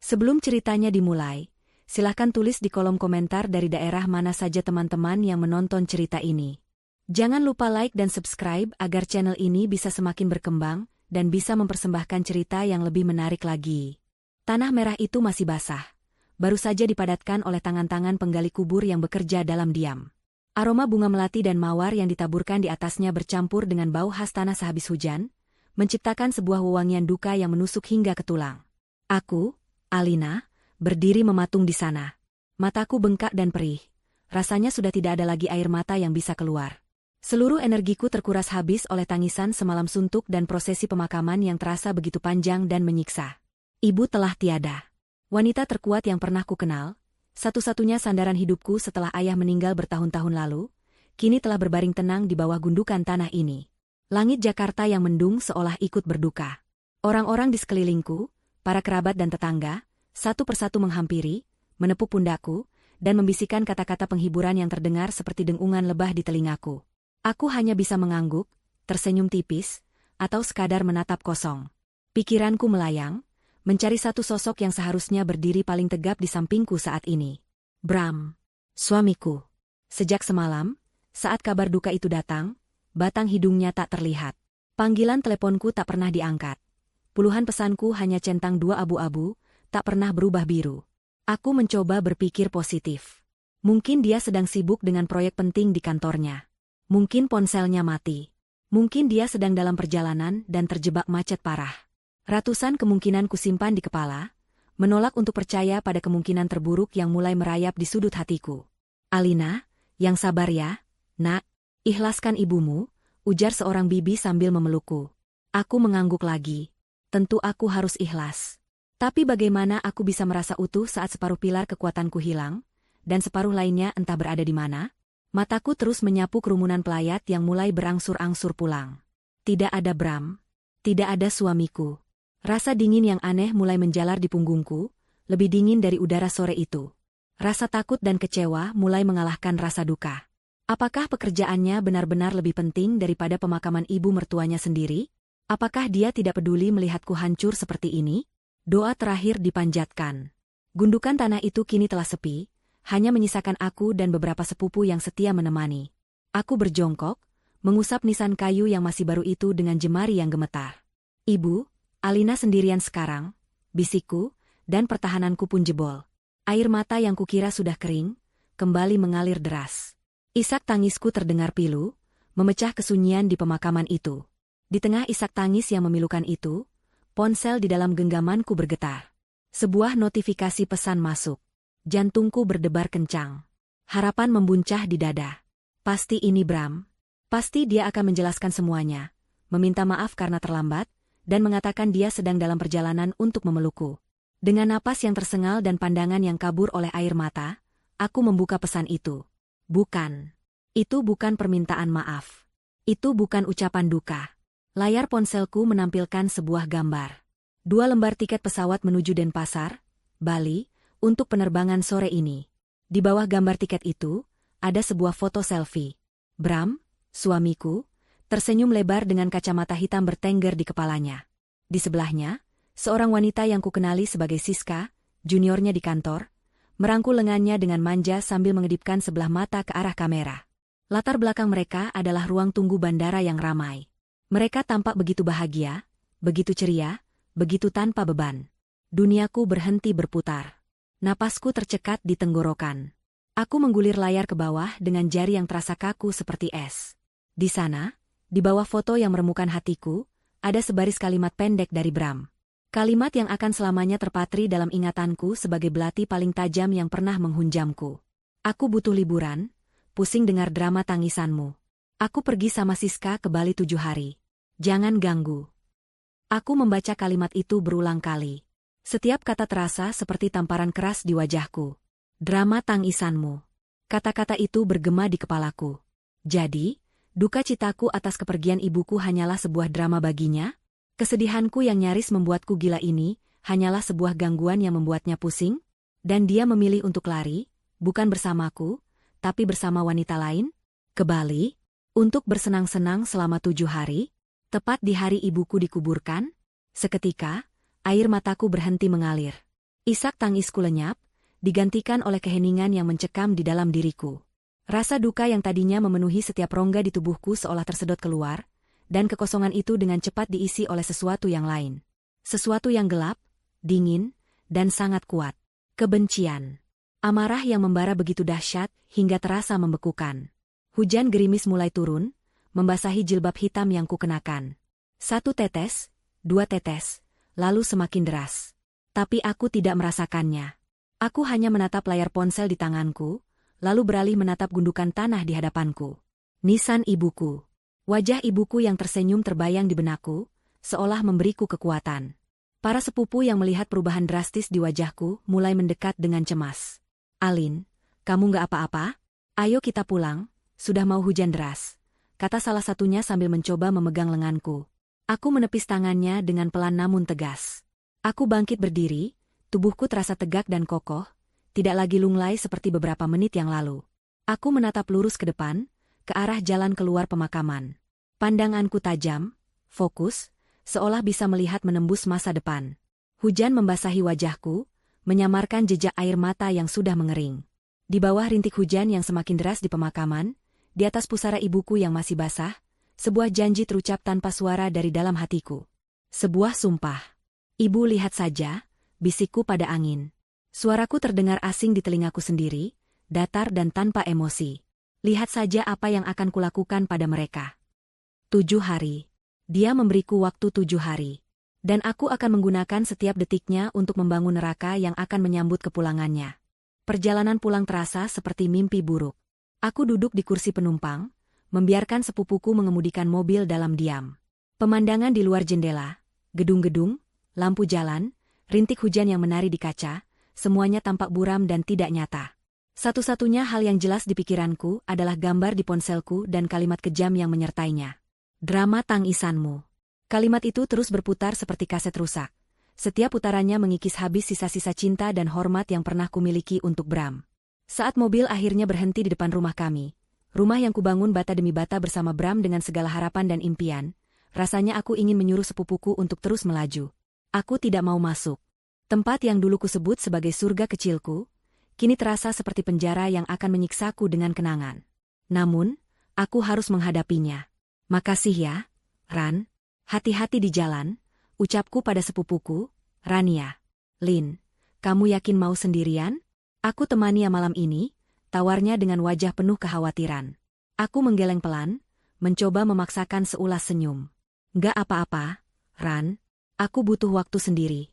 Sebelum ceritanya dimulai, silakan tulis di kolom komentar dari daerah mana saja teman-teman yang menonton cerita ini. Jangan lupa like dan subscribe agar channel ini bisa semakin berkembang dan bisa mempersembahkan cerita yang lebih menarik lagi. Tanah merah itu masih basah, baru saja dipadatkan oleh tangan-tangan penggali kubur yang bekerja dalam diam. Aroma bunga melati dan mawar yang ditaburkan di atasnya bercampur dengan bau khas tanah sehabis hujan, menciptakan sebuah wewangian duka yang menusuk hingga ke tulang. Aku, Alina, berdiri mematung di sana. Mataku bengkak dan perih. Rasanya sudah tidak ada lagi air mata yang bisa keluar. Seluruh energiku terkuras habis oleh tangisan semalam suntuk dan prosesi pemakaman yang terasa begitu panjang dan menyiksa. Ibu telah tiada. Wanita terkuat yang pernah kukenal, satu-satunya sandaran hidupku setelah ayah meninggal bertahun-tahun lalu, kini telah berbaring tenang di bawah gundukan tanah ini. Langit Jakarta yang mendung seolah ikut berduka. Orang-orang di sekelilingku, para kerabat dan tetangga, satu persatu menghampiri, menepuk pundakku, dan membisikkan kata-kata penghiburan yang terdengar seperti dengungan lebah di telingaku. Aku hanya bisa mengangguk, tersenyum tipis, atau sekadar menatap kosong. Pikiranku melayang, mencari satu sosok yang seharusnya berdiri paling tegap di sampingku saat ini. Bram, suamiku. Sejak semalam, saat kabar duka itu datang, batang hidungnya tak terlihat. Panggilan teleponku tak pernah diangkat. Puluhan pesanku hanya centang dua abu-abu, tak pernah berubah biru. Aku mencoba berpikir positif. Mungkin dia sedang sibuk dengan proyek penting di kantornya. Mungkin ponselnya mati. Mungkin dia sedang dalam perjalanan dan terjebak macet parah. Ratusan kemungkinan kusimpan di kepala, menolak untuk percaya pada kemungkinan terburuk yang mulai merayap di sudut hatiku. Alina, yang sabar ya, nak. Ikhlaskan ibumu, ujar seorang bibi sambil memelukku. Aku mengangguk lagi. Tentu aku harus ikhlas. Tapi bagaimana aku bisa merasa utuh saat separuh pilar kekuatanku hilang, dan separuh lainnya entah berada di mana? Mataku terus menyapu kerumunan pelayat yang mulai berangsur-angsur pulang. Tidak ada Bram. Tidak ada suamiku. Rasa dingin yang aneh mulai menjalar di punggungku, lebih dingin dari udara sore itu. Rasa takut dan kecewa mulai mengalahkan rasa duka. Apakah pekerjaannya benar-benar lebih penting daripada pemakaman ibu mertuanya sendiri? Apakah dia tidak peduli melihatku hancur seperti ini? Doa terakhir dipanjatkan. Gundukan tanah itu kini telah sepi, hanya menyisakan aku dan beberapa sepupu yang setia menemani. Aku berjongkok, mengusap nisan kayu yang masih baru itu dengan jemari yang gemetar. Ibu, Alina sendirian sekarang, bisikku, dan pertahananku pun jebol. Air mata yang kukira sudah kering, kembali mengalir deras. Isak tangisku terdengar pilu, memecah kesunyian di pemakaman itu. Di tengah isak tangis yang memilukan itu, ponsel di dalam genggamanku bergetar. Sebuah notifikasi pesan masuk. Jantungku berdebar kencang. Harapan membuncah di dada. Pasti ini Bram. Pasti dia akan menjelaskan semuanya, meminta maaf karena terlambat, dan mengatakan dia sedang dalam perjalanan untuk memelukku. Dengan napas yang tersengal dan pandangan yang kabur oleh air mata, aku membuka pesan itu. Bukan. Itu bukan permintaan maaf. Itu bukan ucapan duka. Layar ponselku menampilkan sebuah gambar. 2 lembar tiket pesawat menuju Denpasar, Bali, untuk penerbangan sore ini. Di bawah gambar tiket itu, ada sebuah foto selfie. Bram, suamiku, tersenyum lebar dengan kacamata hitam bertengger di kepalanya. Di sebelahnya, seorang wanita yang kukenali sebagai Siska, juniornya di kantor, merangkul lengannya dengan manja sambil mengedipkan sebelah mata ke arah kamera. Latar belakang mereka adalah ruang tunggu bandara yang ramai. Mereka tampak begitu bahagia, begitu ceria, begitu tanpa beban. Duniaku berhenti berputar. Napasku tercekat di tenggorokan. Aku menggulir layar ke bawah dengan jari yang terasa kaku seperti es. Di sana, di bawah foto yang meremukan hatiku, ada sebaris kalimat pendek dari Bram. Kalimat yang akan selamanya terpatri dalam ingatanku sebagai belati paling tajam yang pernah menghunjamku. Aku butuh liburan, pusing dengar drama tangisanmu. Aku pergi sama Siska ke Bali 7 hari. Jangan ganggu. Aku membaca kalimat itu berulang kali. Setiap kata terasa seperti tamparan keras di wajahku. Drama tangisanmu. Kata-kata itu bergema di kepalaku. Jadi, duka citaku atas kepergian ibuku hanyalah sebuah drama baginya? Kesedihanku yang nyaris membuatku gila ini, hanyalah sebuah gangguan yang membuatnya pusing? Dan dia memilih untuk lari, bukan bersamaku, tapi bersama wanita lain? Ke Bali? Untuk bersenang-senang selama 7 hari? Tepat di hari ibuku dikuburkan? Seketika, air mataku berhenti mengalir. Isak tangisku lenyap, digantikan oleh keheningan yang mencekam di dalam diriku. Rasa duka yang tadinya memenuhi setiap rongga di tubuhku seolah tersedot keluar, dan kekosongan itu dengan cepat diisi oleh sesuatu yang lain. Sesuatu yang gelap, dingin, dan sangat kuat. Kebencian. Amarah yang membara begitu dahsyat hingga terasa membekukan. Hujan gerimis mulai turun, membasahi jilbab hitam yang kukenakan. 1 tetes, 2 tetes, lalu semakin deras. Tapi aku tidak merasakannya. Aku hanya menatap layar ponsel di tanganku, lalu beralih menatap gundukan tanah di hadapanku. Nisan ibuku. Wajah ibuku yang tersenyum terbayang di benakku, seolah memberiku kekuatan. Para sepupu yang melihat perubahan drastis di wajahku mulai mendekat dengan cemas. "Alin, kamu nggak apa-apa? Ayo kita pulang, sudah mau hujan deras," kata salah satunya sambil mencoba memegang lenganku. Aku menepis tangannya dengan pelan namun tegas. Aku bangkit berdiri, tubuhku terasa tegak dan kokoh, tidak lagi lunglai seperti beberapa menit yang lalu. Aku menatap lurus ke depan, ke arah jalan keluar pemakaman. Pandanganku tajam, fokus, seolah bisa melihat menembus masa depan. Hujan membasahi wajahku, menyamarkan jejak air mata yang sudah mengering. Di bawah rintik hujan yang semakin deras di pemakaman, di atas pusara ibuku yang masih basah, sebuah janji terucap tanpa suara dari dalam hatiku. Sebuah sumpah. "Ibu, lihat saja," bisikku pada angin. Suaraku terdengar asing di telingaku sendiri, datar dan tanpa emosi. "Lihat saja apa yang akan kulakukan pada mereka. 7 hari. Dia memberiku waktu 7 hari. Dan aku akan menggunakan setiap detiknya untuk membangun neraka yang akan menyambut kepulangannya." Perjalanan pulang terasa seperti mimpi buruk. Aku duduk di kursi penumpang, membiarkan sepupuku mengemudikan mobil dalam diam. Pemandangan di luar jendela, gedung-gedung, lampu jalan, rintik hujan yang menari di kaca, semuanya tampak buram dan tidak nyata. Satu-satunya hal yang jelas di pikiranku adalah gambar di ponselku dan kalimat kejam yang menyertainya. "Drama tangisanmu." Kalimat itu terus berputar seperti kaset rusak. Setiap putarannya mengikis habis sisa-sisa cinta dan hormat yang pernah kumiliki untuk Bram. Saat mobil akhirnya berhenti di depan rumah kami, rumah yang kubangun bata demi bata bersama Bram dengan segala harapan dan impian, rasanya aku ingin menyuruh sepupuku untuk terus melaju. Aku tidak mau masuk. Tempat yang dulu kusebut sebagai surga kecilku, kini terasa seperti penjara yang akan menyiksaku dengan kenangan. Namun, aku harus menghadapinya. "Makasih ya, Ran. Hati-hati di jalan," ucapku pada sepupuku, Rania. "Lin, kamu yakin mau sendirian? Aku temani ya malam ini," tawarnya dengan wajah penuh kekhawatiran. Aku menggeleng pelan, mencoba memaksakan seulas senyum. "Nggak apa-apa, Ran. Aku butuh waktu sendiri."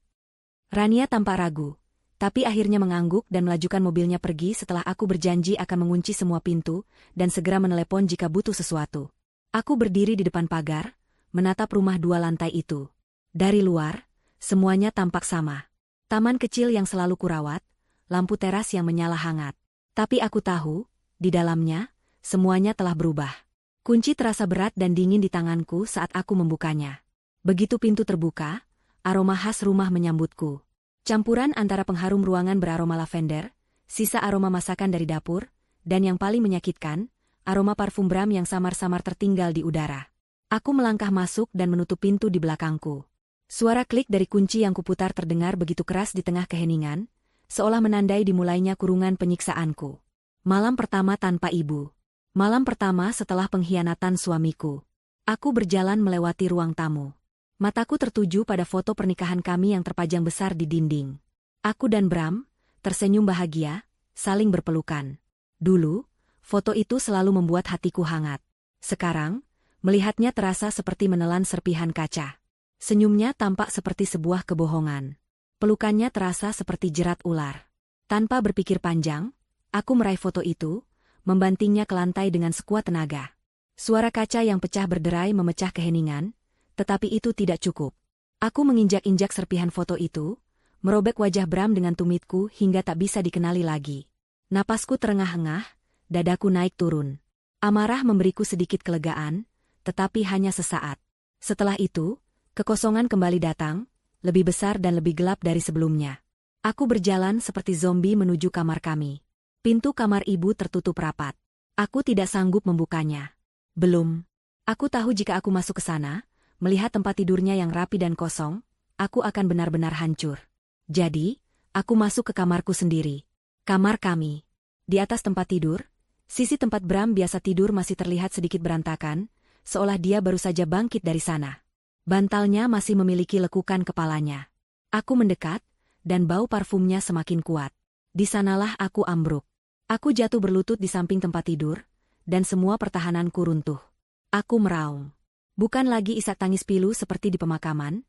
Rania tampak ragu, tapi akhirnya mengangguk dan melajukan mobilnya pergi setelah aku berjanji akan mengunci semua pintu dan segera menelepon jika butuh sesuatu. Aku berdiri di depan pagar, menatap rumah 2 lantai itu. Dari luar, semuanya tampak sama. Taman kecil yang selalu kurawat, lampu teras yang menyala hangat. Tapi aku tahu, di dalamnya, semuanya telah berubah. Kunci terasa berat dan dingin di tanganku saat aku membukanya. Begitu pintu terbuka, aroma khas rumah menyambutku. Campuran antara pengharum ruangan beraroma lavender, sisa aroma masakan dari dapur, dan yang paling menyakitkan, aroma parfum Bram yang samar-samar tertinggal di udara. Aku melangkah masuk dan menutup pintu di belakangku. Suara klik dari kunci yang kuputar terdengar begitu keras di tengah keheningan, seolah menandai dimulainya kurungan penyiksaanku. Malam pertama tanpa ibu. Malam pertama setelah pengkhianatan suamiku. Aku berjalan melewati ruang tamu. Mataku tertuju pada foto pernikahan kami yang terpajang besar di dinding. Aku dan Bram, tersenyum bahagia, saling berpelukan. Dulu, foto itu selalu membuat hatiku hangat. Sekarang, melihatnya terasa seperti menelan serpihan kaca. Senyumnya tampak seperti sebuah kebohongan. Pelukannya terasa seperti jerat ular. Tanpa berpikir panjang, aku meraih foto itu, membantingnya ke lantai dengan sekuat tenaga. Suara kaca yang pecah berderai memecah keheningan, tetapi itu tidak cukup. Aku menginjak-injak serpihan foto itu, merobek wajah Bram dengan tumitku hingga tak bisa dikenali lagi. Napasku terengah-engah, dadaku naik turun. Amarah memberiku sedikit kelegaan, tetapi hanya sesaat. Setelah itu, kekosongan kembali datang, lebih besar dan lebih gelap dari sebelumnya. Aku berjalan seperti zombie menuju kamar kami. Pintu kamar ibu tertutup rapat. Aku tidak sanggup membukanya. Belum. Aku tahu jika aku masuk ke sana, melihat tempat tidurnya yang rapi dan kosong, aku akan benar-benar hancur. Jadi, Aku masuk ke kamarku sendiri. Kamar kami. Di atas tempat tidur, sisi tempat Bram biasa tidur masih terlihat sedikit berantakan, seolah dia baru saja bangkit dari sana. Bantalnya masih memiliki lekukan kepalanya. Aku mendekat, dan bau parfumnya semakin kuat. Di sanalah aku ambruk. Aku jatuh berlutut di samping tempat tidur, dan semua pertahananku runtuh. Aku meraung. Bukan lagi isak tangis pilu seperti di pemakaman,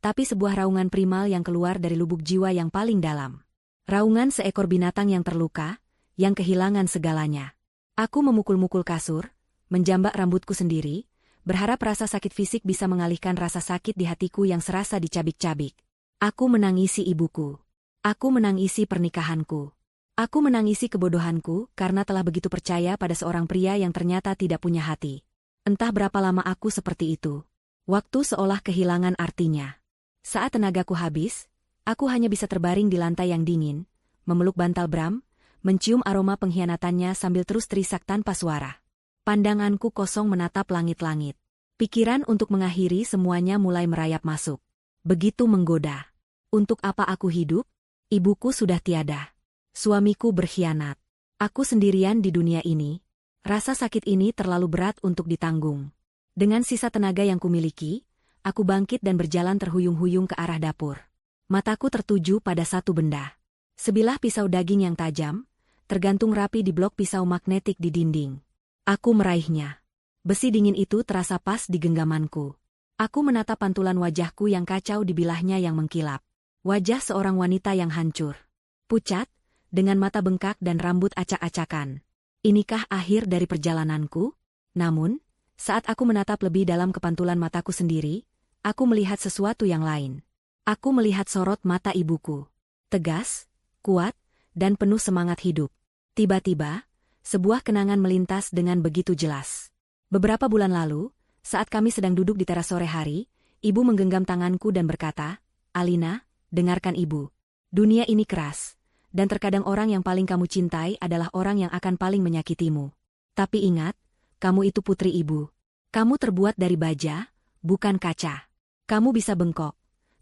tapi sebuah raungan primal yang keluar dari lubuk jiwa yang paling dalam. Raungan seekor binatang yang terluka, yang kehilangan segalanya. Aku memukul-mukul kasur, menjambak rambutku sendiri, berharap rasa sakit fisik bisa mengalihkan rasa sakit di hatiku yang serasa dicabik-cabik. Aku menangisi ibuku. Aku menangisi pernikahanku. Aku menangisi kebodohanku karena telah begitu percaya pada seorang pria yang ternyata tidak punya hati. Entah berapa lama aku seperti itu. Waktu seolah kehilangan artinya. Saat tenagaku habis, aku hanya bisa terbaring di lantai yang dingin, memeluk bantal Bram, mencium aroma pengkhianatannya sambil terus terisak tanpa suara. Pandanganku kosong menatap langit-langit. Pikiran untuk mengakhiri semuanya mulai merayap masuk. Begitu menggoda. Untuk apa aku hidup? Ibuku sudah tiada. Suamiku berkhianat. Aku sendirian di dunia ini. Rasa sakit ini terlalu berat untuk ditanggung. Dengan sisa tenaga yang kumiliki, aku bangkit dan berjalan terhuyung-huyung ke arah dapur. Mataku tertuju pada satu benda. Sebilah pisau daging yang tajam, tergantung rapi di blok pisau magnetik di dinding. Aku meraihnya. Besi dingin itu terasa pas di genggamanku. Aku menatap pantulan wajahku yang kacau di bilahnya yang mengkilap. Wajah seorang wanita yang hancur. Pucat, dengan mata bengkak dan rambut acak-acakan. Inikah akhir dari perjalananku? Namun, saat aku menatap lebih dalam ke pantulan mataku sendiri, aku melihat sesuatu yang lain. Aku melihat sorot mata ibuku. Tegas, kuat, dan penuh semangat hidup. Tiba-tiba, sebuah kenangan melintas dengan begitu jelas. Beberapa bulan lalu, saat kami sedang duduk di teras sore hari, ibu menggenggam tanganku dan berkata, "Alina, dengarkan ibu. Dunia ini keras, dan terkadang orang yang paling kamu cintai adalah orang yang akan paling menyakitimu. Tapi ingat, kamu itu putri ibu. Kamu terbuat dari baja, bukan kaca. Kamu bisa bengkok,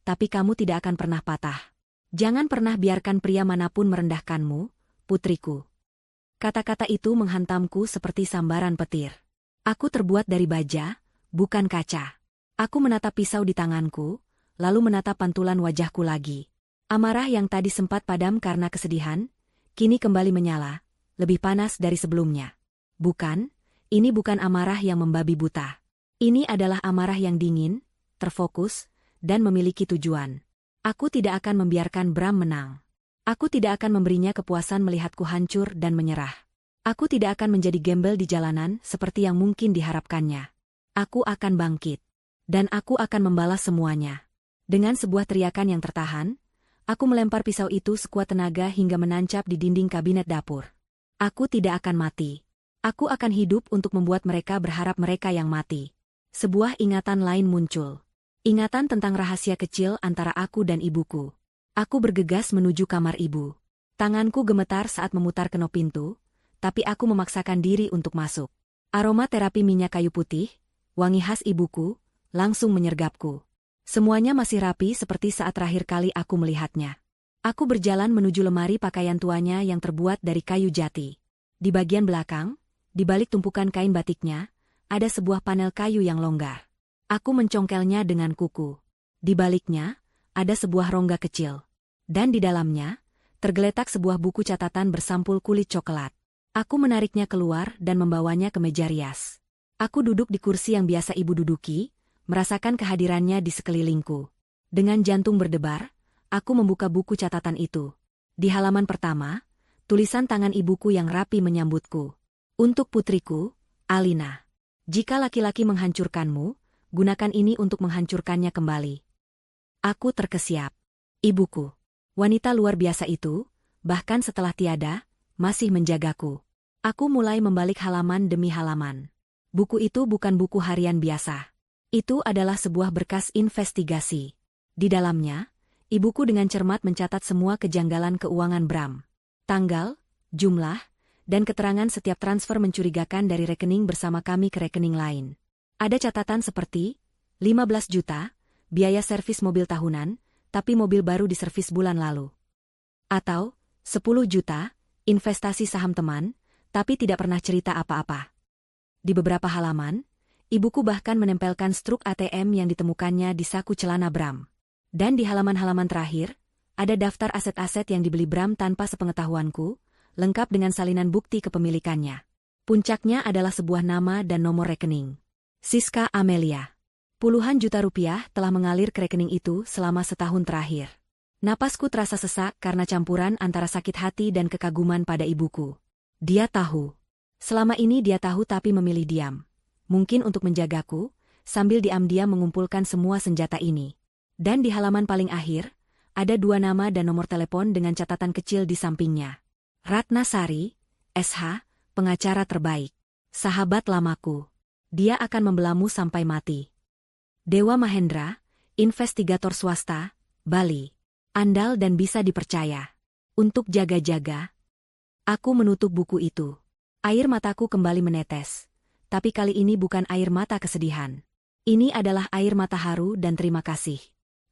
tapi kamu tidak akan pernah patah. Jangan pernah biarkan pria manapun merendahkanmu, putriku." Kata-kata itu menghantamku seperti sambaran petir. Aku terbuat dari baja, bukan kaca. Aku menatap pisau di tanganku, lalu menatap pantulan wajahku lagi. Amarah yang tadi sempat padam karena kesedihan, kini kembali menyala, lebih panas dari sebelumnya. Bukan, ini bukan amarah yang membabi buta. Ini adalah amarah yang dingin, terfokus, dan memiliki tujuan. Aku tidak akan membiarkan Bram menang. Aku tidak akan memberinya kepuasan melihatku hancur dan menyerah. Aku tidak akan menjadi gembel di jalanan seperti yang mungkin diharapkannya. Aku akan bangkit. Dan aku akan membalas semuanya. Dengan sebuah teriakan yang tertahan, aku melempar pisau itu sekuat tenaga hingga menancap di dinding kabinet dapur. Aku tidak akan mati. Aku akan hidup untuk membuat mereka berharap mereka yang mati. Sebuah ingatan lain muncul. Ingatan tentang rahasia kecil antara aku dan ibuku. Aku bergegas menuju kamar ibu. Tanganku gemetar saat memutar kenop pintu, tapi aku memaksakan diri untuk masuk. Aroma terapi minyak kayu putih, wangi khas ibuku, langsung menyergapku. Semuanya masih rapi seperti saat terakhir kali aku melihatnya. Aku berjalan menuju lemari pakaian tuanya yang terbuat dari kayu jati. Di bagian belakang, di balik tumpukan kain batiknya, ada sebuah panel kayu yang longgar. Aku mencongkelnya dengan kuku. Di baliknya, ada sebuah rongga kecil. Dan di dalamnya, tergeletak sebuah buku catatan bersampul kulit coklat. Aku menariknya keluar dan membawanya ke meja rias. Aku duduk di kursi yang biasa ibu duduki, merasakan kehadirannya di sekelilingku. Dengan jantung berdebar, aku membuka buku catatan itu. Di halaman pertama, tulisan tangan ibuku yang rapi menyambutku. Untuk putriku, Alina. Jika laki-laki menghancurkanmu, gunakan ini untuk menghancurkannya kembali. Aku terkesiap. Ibuku. Wanita luar biasa itu, bahkan setelah tiada, masih menjagaku. Aku mulai membalik halaman demi halaman. Buku itu bukan buku harian biasa. Itu adalah sebuah berkas investigasi. Di dalamnya, ibuku dengan cermat mencatat semua kejanggalan keuangan Bram. Tanggal, jumlah, dan keterangan setiap transfer mencurigakan dari rekening bersama kami ke rekening lain. Ada catatan seperti 15 juta, biaya servis mobil tahunan, tapi mobil baru diservis bulan lalu. Atau 10 juta, investasi saham teman, tapi tidak pernah cerita apa-apa. Di beberapa halaman, ibuku bahkan menempelkan struk ATM yang ditemukannya di saku celana Bram. Dan di halaman-halaman terakhir, ada daftar aset-aset yang dibeli Bram tanpa sepengetahuanku, lengkap dengan salinan bukti kepemilikannya. Puncaknya adalah sebuah nama dan nomor rekening. Siska Amelia. Puluhan juta rupiah telah mengalir ke rekening itu selama setahun terakhir. Napasku terasa sesak karena campuran antara sakit hati dan kekaguman pada ibuku. Dia tahu. Selama ini dia tahu tapi memilih diam. Mungkin untuk menjagaku, sambil diam-diam mengumpulkan semua senjata ini. Dan di halaman paling akhir, ada 2 nama dan nomor telepon dengan catatan kecil di sampingnya. Ratna Sari, SH, pengacara terbaik. Sahabat lamaku. Dia akan membelamu sampai mati. Dewa Mahendra, investigator swasta, Bali. Andal dan bisa dipercaya. Untuk jaga-jaga, aku menutup buku itu. Air mataku kembali menetes. Tapi kali ini bukan air mata kesedihan. Ini adalah air mata haru dan terima kasih.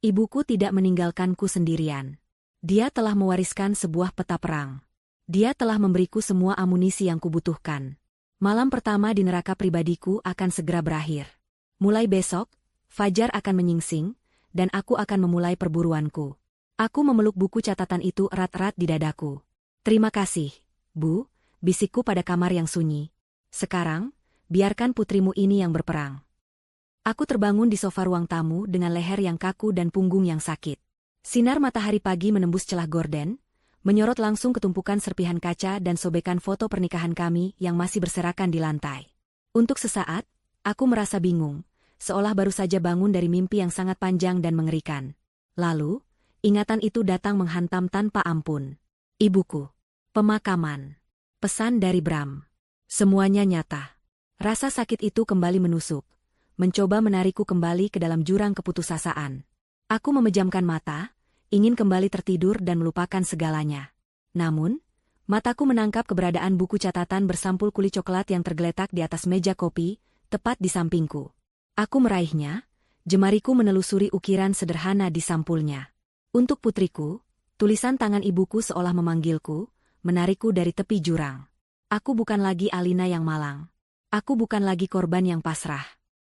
Ibuku tidak meninggalkanku sendirian. Dia telah mewariskan sebuah peta perang. Dia telah memberiku semua amunisi yang kubutuhkan. Malam pertama di neraka pribadiku akan segera berakhir. Mulai besok, fajar akan menyingsing, dan aku akan memulai perburuanku. Aku memeluk buku catatan itu erat-erat di dadaku. Terima kasih, Bu, bisikku pada kamar yang sunyi. Sekarang, biarkan putrimu ini yang berperang. Aku terbangun di sofa ruang tamu dengan leher yang kaku dan punggung yang sakit. Sinar matahari pagi menembus celah gorden, menyorot langsung ke tumpukan serpihan kaca dan sobekan foto pernikahan kami yang masih berserakan di lantai. Untuk sesaat, aku merasa bingung, seolah baru saja bangun dari mimpi yang sangat panjang dan mengerikan. Lalu, ingatan itu datang menghantam tanpa ampun. Ibuku. Pemakaman. Pesan dari Bram. Semuanya nyata. Rasa sakit itu kembali menusuk, mencoba menarikku kembali ke dalam jurang keputusasaan. Aku memejamkan mata, ingin kembali tertidur dan melupakan segalanya. Namun, mataku menangkap keberadaan buku catatan bersampul kulit coklat yang tergeletak di atas meja kopi, tepat di sampingku. Aku meraihnya, jemariku menelusuri ukiran sederhana di sampulnya. Untuk putriku, tulisan tangan ibuku seolah memanggilku, menarikku dari tepi jurang. Aku bukan lagi Alina yang malang. Aku bukan lagi korban yang pasrah.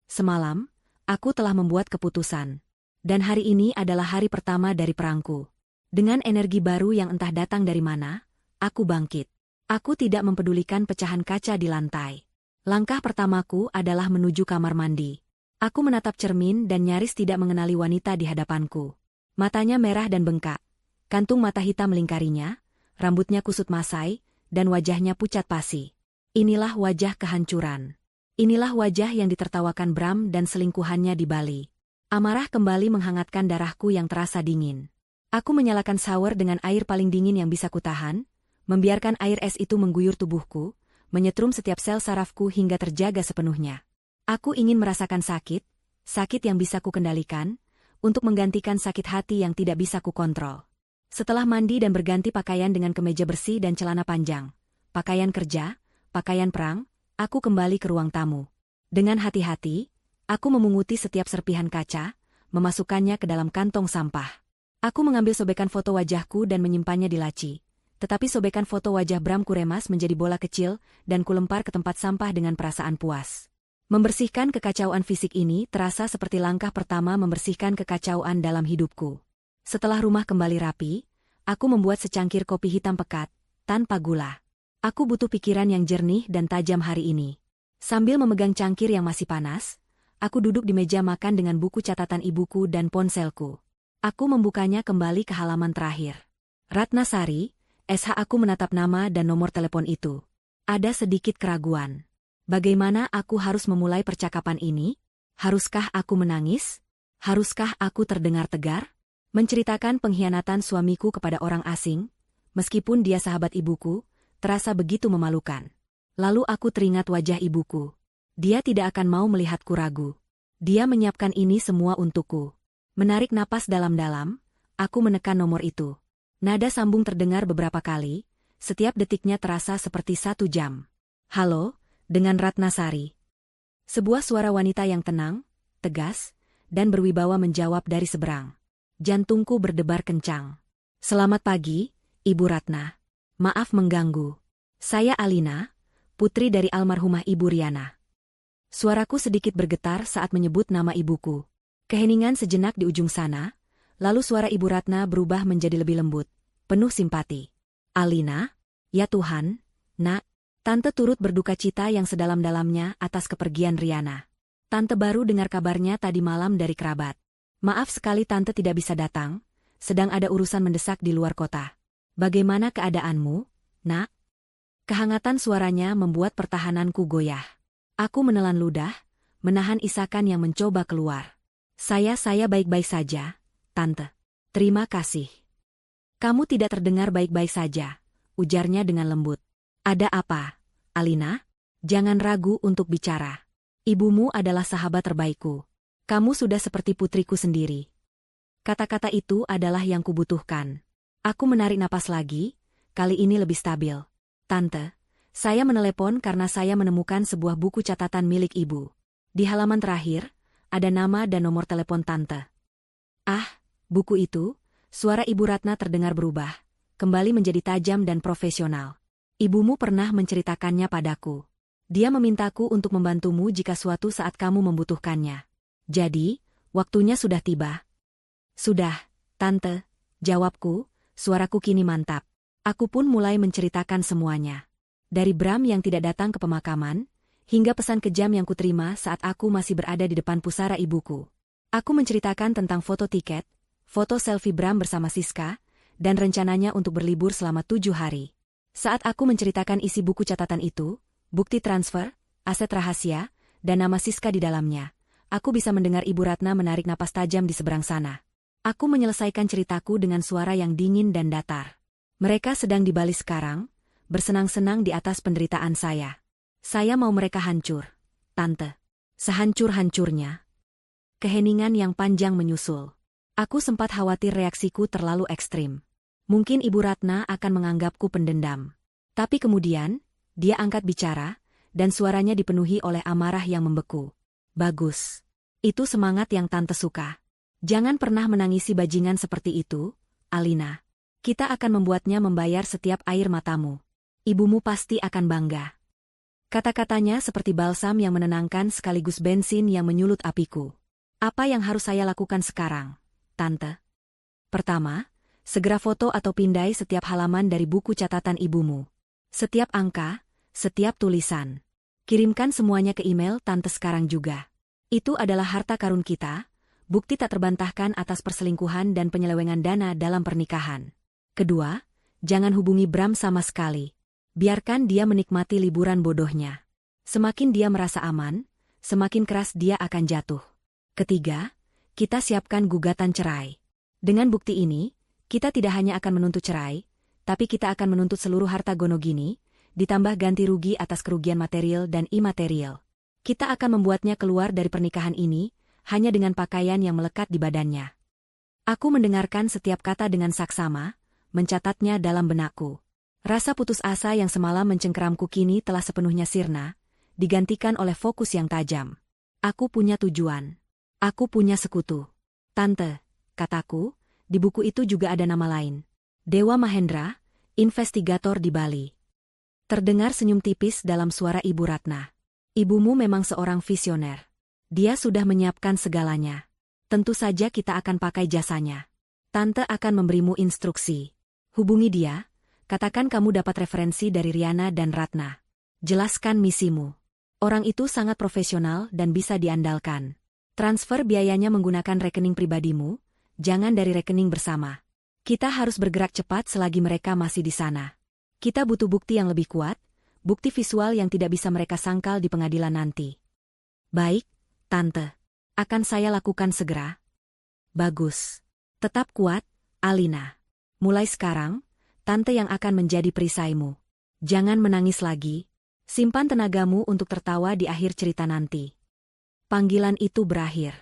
Semalam, aku telah membuat keputusan. Dan hari ini adalah hari pertama dari perangku. Dengan energi baru yang entah datang dari mana, aku bangkit. Aku tidak mempedulikan pecahan kaca di lantai. Langkah pertamaku adalah menuju kamar mandi. Aku menatap cermin dan nyaris tidak mengenali wanita di hadapanku. Matanya merah dan bengkak, kantung mata hitam melingkarinya, rambutnya kusut masai, dan wajahnya pucat pasi. Inilah wajah kehancuran. Inilah wajah yang ditertawakan Bram dan selingkuhannya di Bali. Amarah kembali menghangatkan darahku yang terasa dingin. Aku menyalakan shower dengan air paling dingin yang bisa kutahan, membiarkan air es itu mengguyur tubuhku, menyetrum setiap sel sarafku hingga terjaga sepenuhnya. Aku ingin merasakan sakit, sakit yang bisa kukendalikan, untuk menggantikan sakit hati yang tidak bisa kukontrol. Setelah mandi dan berganti pakaian dengan kemeja bersih dan celana panjang, pakaian kerja, pakaian perang, aku kembali ke ruang tamu. Dengan hati-hati, aku memunguti setiap serpihan kaca, memasukkannya ke dalam kantong sampah. Aku mengambil sobekan foto wajahku dan menyimpannya di laci, tetapi sobekan foto wajah Bram kuremas menjadi bola kecil dan kulempar ke tempat sampah dengan perasaan puas. Membersihkan kekacauan fisik ini terasa seperti langkah pertama membersihkan kekacauan dalam hidupku. Setelah rumah kembali rapi, aku membuat secangkir kopi hitam pekat, tanpa gula. Aku butuh pikiran yang jernih dan tajam hari ini. Sambil memegang cangkir yang masih panas, aku duduk di meja makan dengan buku catatan ibuku dan ponselku. Aku membukanya kembali ke halaman terakhir. Ratna Sari, SH. Aku menatap nama dan nomor telepon itu. Ada sedikit keraguan. Bagaimana aku harus memulai percakapan ini? Haruskah aku menangis? Haruskah aku terdengar tegar? Menceritakan pengkhianatan suamiku kepada orang asing, meskipun dia sahabat ibuku, terasa begitu memalukan. Lalu aku teringat wajah ibuku. Dia tidak akan mau melihatku ragu. Dia menyiapkan ini semua untukku. Menarik napas dalam-dalam, aku menekan nomor itu. Nada sambung terdengar beberapa kali, setiap detiknya terasa seperti 1 jam. Halo? Dengan Ratna Sari. Sebuah suara wanita yang tenang, tegas, dan berwibawa menjawab dari seberang. Jantungku berdebar kencang. Selamat pagi, Ibu Ratna. Maaf mengganggu. Saya Alina, putri dari almarhumah Ibu Riana. Suaraku sedikit bergetar saat menyebut nama ibuku. Keheningan sejenak di ujung sana, lalu suara Ibu Ratna berubah menjadi lebih lembut, penuh simpati. Alina? Ya Tuhan, Nak. Tante turut berduka cita yang sedalam-dalamnya atas kepergian Riana. Tante baru dengar kabarnya tadi malam dari kerabat. Maaf sekali Tante tidak bisa datang, sedang ada urusan mendesak di luar kota. Bagaimana keadaanmu, Nak? Kehangatan suaranya membuat pertahananku goyah. Aku menelan ludah, menahan isakan yang mencoba keluar. Saya baik-baik saja, Tante. Terima kasih. Kamu tidak terdengar baik-baik saja, ujarnya dengan lembut. Ada apa, Alina? Jangan ragu untuk bicara. Ibumu adalah sahabat terbaikku. Kamu sudah seperti putriku sendiri. Kata-kata itu adalah yang kubutuhkan. Aku menarik napas lagi, kali ini lebih stabil. Tante, saya menelepon karena saya menemukan sebuah buku catatan milik ibu. Di halaman terakhir, ada nama dan nomor telepon Tante. Ah, buku itu, suara Ibu Ratna terdengar berubah, kembali menjadi tajam dan profesional. Ibumu pernah menceritakannya padaku. Dia memintaku untuk membantumu jika suatu saat kamu membutuhkannya. Jadi, waktunya sudah tiba. Sudah, Tante, jawabku, suaraku kini mantap. Aku pun mulai menceritakan semuanya. Dari Bram yang tidak datang ke pemakaman, hingga pesan kejam yang kuterima saat aku masih berada di depan pusara ibuku. Aku menceritakan tentang foto tiket, foto selfie Bram bersama Siska, dan rencananya untuk berlibur selama 7 hari. Saat aku menceritakan isi buku catatan itu, bukti transfer, aset rahasia, dan nama Siska di dalamnya, aku bisa mendengar Ibu Ratna menarik napas tajam di seberang sana. Aku menyelesaikan ceritaku dengan suara yang dingin dan datar. Mereka sedang di Bali sekarang, bersenang-senang di atas penderitaan saya. Saya mau mereka hancur, Tante. Sehancur-hancurnya. Keheningan yang panjang menyusul. Aku sempat khawatir reaksiku terlalu ekstrim. Mungkin Ibu Ratna akan menganggapku pendendam. Tapi kemudian, dia angkat bicara, dan suaranya dipenuhi oleh amarah yang membeku. Bagus. Itu semangat yang Tante suka. Jangan pernah menangisi bajingan seperti itu, Alina. Kita akan membuatnya membayar setiap air matamu. Ibumu pasti akan bangga. Kata-katanya seperti balsam yang menenangkan sekaligus bensin yang menyulut apiku. Apa yang harus saya lakukan sekarang, Tante? Pertama, segera foto atau pindai setiap halaman dari buku catatan ibumu. Setiap angka, setiap tulisan. Kirimkan semuanya ke email Tante sekarang juga. Itu adalah harta karun kita, bukti tak terbantahkan atas perselingkuhan dan penyelewengan dana dalam pernikahan. Kedua, jangan hubungi Bram sama sekali. Biarkan dia menikmati liburan bodohnya. Semakin dia merasa aman, semakin keras dia akan jatuh. Ketiga, kita siapkan gugatan cerai. Dengan bukti ini, kita tidak hanya akan menuntut cerai, tapi kita akan menuntut seluruh harta Gonogini, ditambah ganti rugi atas kerugian material dan imaterial. Kita akan membuatnya keluar dari pernikahan ini, hanya dengan pakaian yang melekat di badannya. Aku mendengarkan setiap kata dengan saksama, mencatatnya dalam benakku. Rasa putus asa yang semalam mencengkeramku kini telah sepenuhnya sirna, digantikan oleh fokus yang tajam. Aku punya tujuan. Aku punya sekutu. Tante, kataku, di buku itu juga ada nama lain. Dewa Mahendra, investigator di Bali. Terdengar senyum tipis dalam suara Ibu Ratna. Ibumu memang seorang visioner. Dia sudah menyiapkan segalanya. Tentu saja kita akan pakai jasanya. Tante akan memberimu instruksi. Hubungi dia. Katakan kamu dapat referensi dari Riana dan Ratna. Jelaskan misimu. Orang itu sangat profesional dan bisa diandalkan. Transfer biayanya menggunakan rekening pribadimu, jangan dari rekening bersama. Kita harus bergerak cepat selagi mereka masih di sana. Kita butuh bukti yang lebih kuat, bukti visual yang tidak bisa mereka sangkal di pengadilan nanti. Baik, Tante. Akan saya lakukan segera. Bagus. Tetap kuat, Alina. Mulai sekarang, Tante yang akan menjadi perisaimu. Jangan menangis lagi. Simpan tenagamu untuk tertawa di akhir cerita nanti. Panggilan itu berakhir.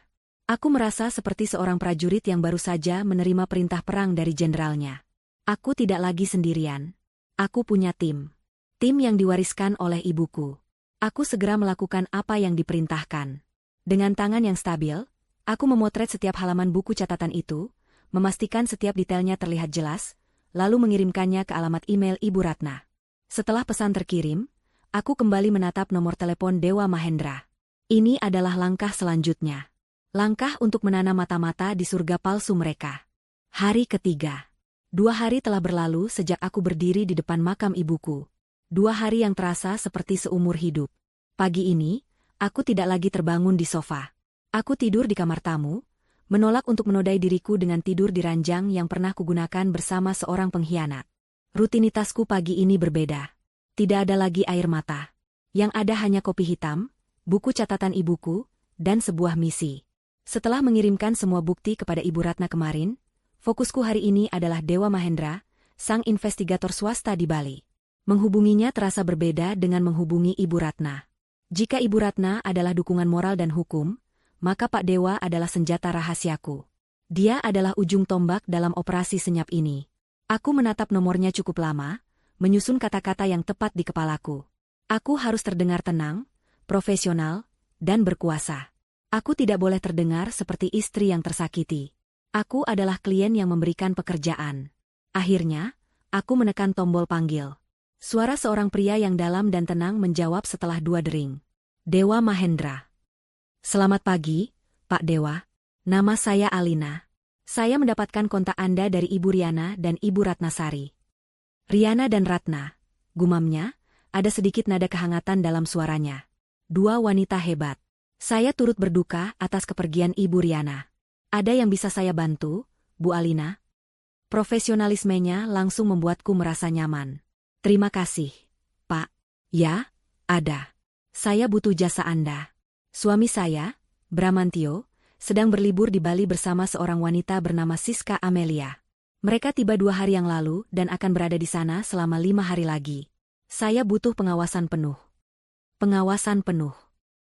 Aku merasa seperti seorang prajurit yang baru saja menerima perintah perang dari jenderalnya. Aku tidak lagi sendirian. Aku punya tim. Tim yang diwariskan oleh ibuku. Aku segera melakukan apa yang diperintahkan. Dengan tangan yang stabil, aku memotret setiap halaman buku catatan itu, memastikan setiap detailnya terlihat jelas, lalu mengirimkannya ke alamat email Ibu Ratna. Setelah pesan terkirim, aku kembali menatap nomor telepon Dewa Mahendra. Ini adalah langkah selanjutnya. Langkah untuk menanam mata-mata di surga palsu mereka. Hari ketiga. 2 hari telah berlalu sejak aku berdiri di depan makam ibuku. 2 hari yang terasa seperti seumur hidup. Pagi ini, aku tidak lagi terbangun di sofa. Aku tidur di kamar tamu, menolak untuk menodai diriku dengan tidur di ranjang yang pernah kugunakan bersama seorang pengkhianat. Rutinitasku pagi ini berbeda. Tidak ada lagi air mata. Yang ada hanya kopi hitam, buku catatan ibuku, dan sebuah misi. Setelah mengirimkan semua bukti kepada Ibu Ratna kemarin, fokusku hari ini adalah Dewa Mahendra, sang investigator swasta di Bali. Menghubunginya terasa berbeda dengan menghubungi Ibu Ratna. Jika Ibu Ratna adalah dukungan moral dan hukum, maka Pak Dewa adalah senjata rahasiaku. Dia adalah ujung tombak dalam operasi senyap ini. Aku menatap nomornya cukup lama, menyusun kata-kata yang tepat di kepalaku. Aku harus terdengar tenang, profesional, dan berkuasa. Aku tidak boleh terdengar seperti istri yang tersakiti. Aku adalah klien yang memberikan pekerjaan. Akhirnya, aku menekan tombol panggil. Suara seorang pria yang dalam dan tenang menjawab setelah 2 dering. Dewa Mahendra. Selamat pagi, Pak Dewa. Nama saya Alina. Saya mendapatkan kontak Anda dari Ibu Riana dan Ibu Ratnasari. Riana dan Ratna, gumamnya, ada sedikit nada kehangatan dalam suaranya. 2 wanita hebat. Saya turut berduka atas kepergian Ibu Riana. Ada yang bisa saya bantu, Bu Alina? Profesionalismenya langsung membuatku merasa nyaman. Terima kasih, Pak. Ya, ada. Saya butuh jasa Anda. Suami saya, Bramantio, sedang berlibur di Bali bersama seorang wanita bernama Siska Amelia. Mereka tiba 2 hari yang lalu dan akan berada di sana selama 5 hari lagi. Saya butuh pengawasan penuh. Pengawasan penuh.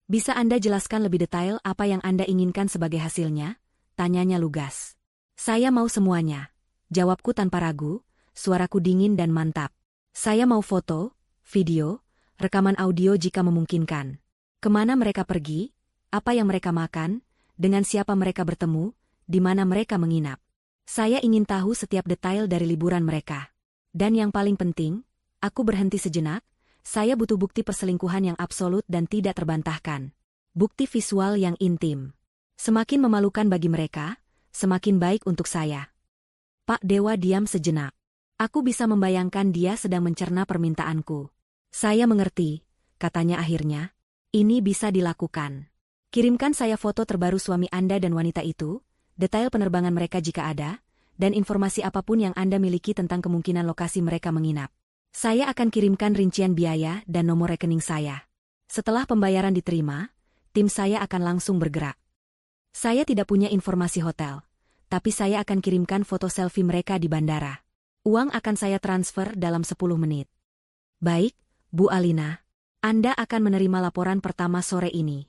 Bisa Anda jelaskan lebih detail apa yang Anda inginkan sebagai hasilnya? Tanyanya lugas. Saya mau semuanya. Jawabku tanpa ragu, suaraku dingin dan mantap. Saya mau foto, video, rekaman audio jika memungkinkan. Kemana mereka pergi, apa yang mereka makan, dengan siapa mereka bertemu, di mana mereka menginap. Saya ingin tahu setiap detail dari liburan mereka. Dan yang paling penting, aku berhenti sejenak, saya butuh bukti perselingkuhan yang absolut dan tidak terbantahkan. Bukti visual yang intim. Semakin memalukan bagi mereka, semakin baik untuk saya. Pak Dewa diam sejenak. Aku bisa membayangkan dia sedang mencerna permintaanku. Saya mengerti, katanya akhirnya. Ini bisa dilakukan. Kirimkan saya foto terbaru suami Anda dan wanita itu, detail penerbangan mereka jika ada, dan informasi apapun yang Anda miliki tentang kemungkinan lokasi mereka menginap. Saya akan kirimkan rincian biaya dan nomor rekening saya. Setelah pembayaran diterima, tim saya akan langsung bergerak. Saya tidak punya informasi hotel, tapi saya akan kirimkan foto selfie mereka di bandara. Uang akan saya transfer dalam 10 menit. Baik, Bu Alina. Anda akan menerima laporan pertama sore ini.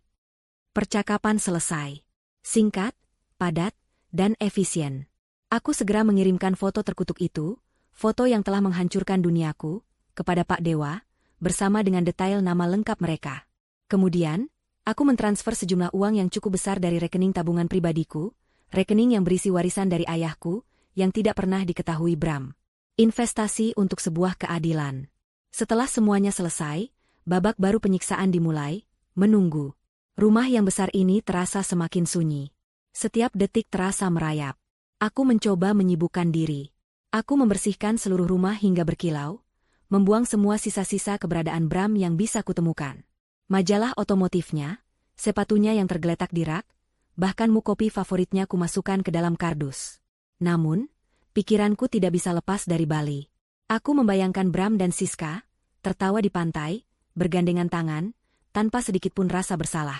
Percakapan selesai. Singkat, padat, dan efisien. Aku segera mengirimkan foto terkutuk itu, foto yang telah menghancurkan duniaku, kepada Pak Dewa, bersama dengan detail nama lengkap mereka. Kemudian, aku mentransfer sejumlah uang yang cukup besar dari rekening tabungan pribadiku, rekening yang berisi warisan dari ayahku, yang tidak pernah diketahui Bram. Investasi untuk sebuah keadilan. Setelah semuanya selesai, babak baru penyiksaan dimulai, menunggu. Rumah yang besar ini terasa semakin sunyi. Setiap detik terasa merayap. Aku mencoba menyibukkan diri. Aku membersihkan seluruh rumah hingga berkilau, membuang semua sisa-sisa keberadaan Bram yang bisa kutemukan. Majalah otomotifnya, sepatunya yang tergeletak di rak, bahkan muk kopi favoritnya kumasukkan ke dalam kardus. Namun, pikiranku tidak bisa lepas dari Bali. Aku membayangkan Bram dan Siska, tertawa di pantai, bergandengan tangan, tanpa sedikit pun rasa bersalah.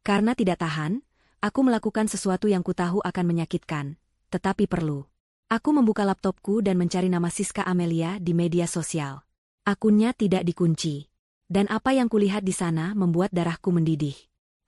Karena tidak tahan, aku melakukan sesuatu yang kutahu akan menyakitkan, tetapi perlu. Aku membuka laptopku dan mencari nama Siska Amelia di media sosial. Akunnya tidak dikunci. Dan apa yang kulihat di sana membuat darahku mendidih.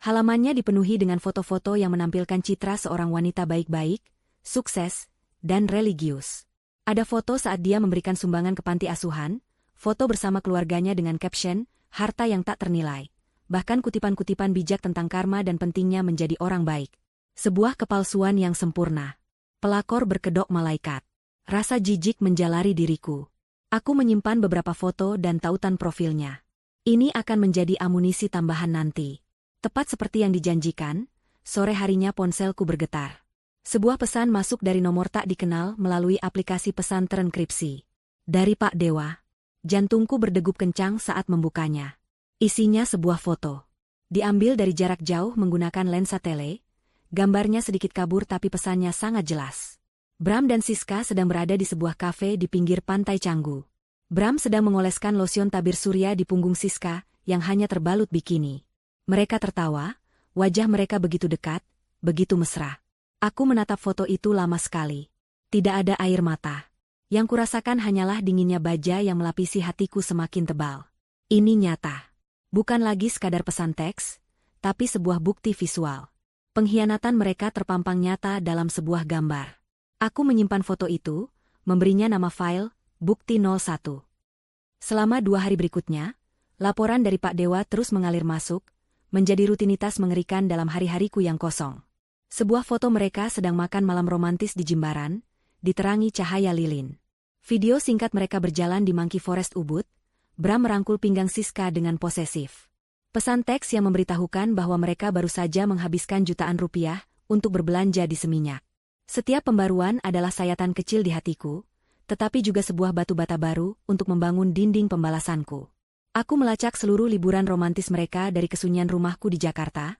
Halamannya dipenuhi dengan foto-foto yang menampilkan citra seorang wanita baik-baik, sukses, dan religius. Ada foto saat dia memberikan sumbangan ke panti asuhan, foto bersama keluarganya dengan caption, harta yang tak ternilai. Bahkan kutipan-kutipan bijak tentang karma dan pentingnya menjadi orang baik. Sebuah kepalsuan yang sempurna. Pelakor berkedok malaikat. Rasa jijik menjalari diriku. Aku menyimpan beberapa foto dan tautan profilnya. Ini akan menjadi amunisi tambahan nanti. Tepat seperti yang dijanjikan, sore harinya ponselku bergetar. Sebuah pesan masuk dari nomor tak dikenal melalui aplikasi pesan terenkripsi. Dari Pak Dewa. Jantungku berdegup kencang saat membukanya. Isinya sebuah foto. Diambil dari jarak jauh menggunakan lensa tele. Gambarnya sedikit kabur tapi pesannya sangat jelas. Bram dan Siska sedang berada di sebuah kafe di pinggir pantai Canggu. Bram sedang mengoleskan lotion tabir surya di punggung Siska yang hanya terbalut bikini. Mereka tertawa, wajah mereka begitu dekat, begitu mesra. Aku menatap foto itu lama sekali. Tidak ada air mata. Yang kurasakan hanyalah dinginnya baja yang melapisi hatiku semakin tebal. Ini nyata. Bukan lagi sekadar pesan teks, tapi sebuah bukti visual. Pengkhianatan mereka terpampang nyata dalam sebuah gambar. Aku menyimpan foto itu, memberinya nama file, Bukti 01. Selama 2 hari berikutnya, laporan dari Pak Dewa terus mengalir masuk, menjadi rutinitas mengerikan dalam hari-hariku yang kosong. Sebuah foto mereka sedang makan malam romantis di Jimbaran, diterangi cahaya lilin. Video singkat mereka berjalan di Monkey Forest Ubud, Bram merangkul pinggang Siska dengan posesif. Pesan teks yang memberitahukan bahwa mereka baru saja menghabiskan jutaan rupiah untuk berbelanja di Seminyak. Setiap pembaruan adalah sayatan kecil di hatiku, tetapi juga sebuah batu bata baru untuk membangun dinding pembalasanku. Aku melacak seluruh liburan romantis mereka dari kesunyian rumahku di Jakarta,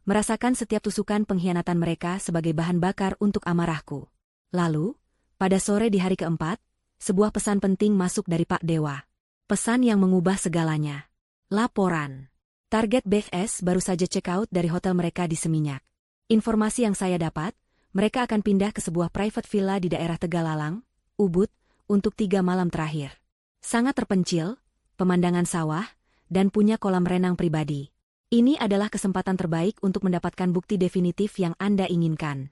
merasakan setiap tusukan pengkhianatan mereka sebagai bahan bakar untuk amarahku. Lalu, pada sore di hari keempat, sebuah pesan penting masuk dari Pak Dewa. Pesan yang mengubah segalanya. Laporan. Target BFS baru saja check out dari hotel mereka di Seminyak. Informasi yang saya dapat, mereka akan pindah ke sebuah private villa di daerah Tegalalang, Ubud, untuk 3 malam terakhir. Sangat terpencil, pemandangan sawah, dan punya kolam renang pribadi. Ini adalah kesempatan terbaik untuk mendapatkan bukti definitif yang Anda inginkan.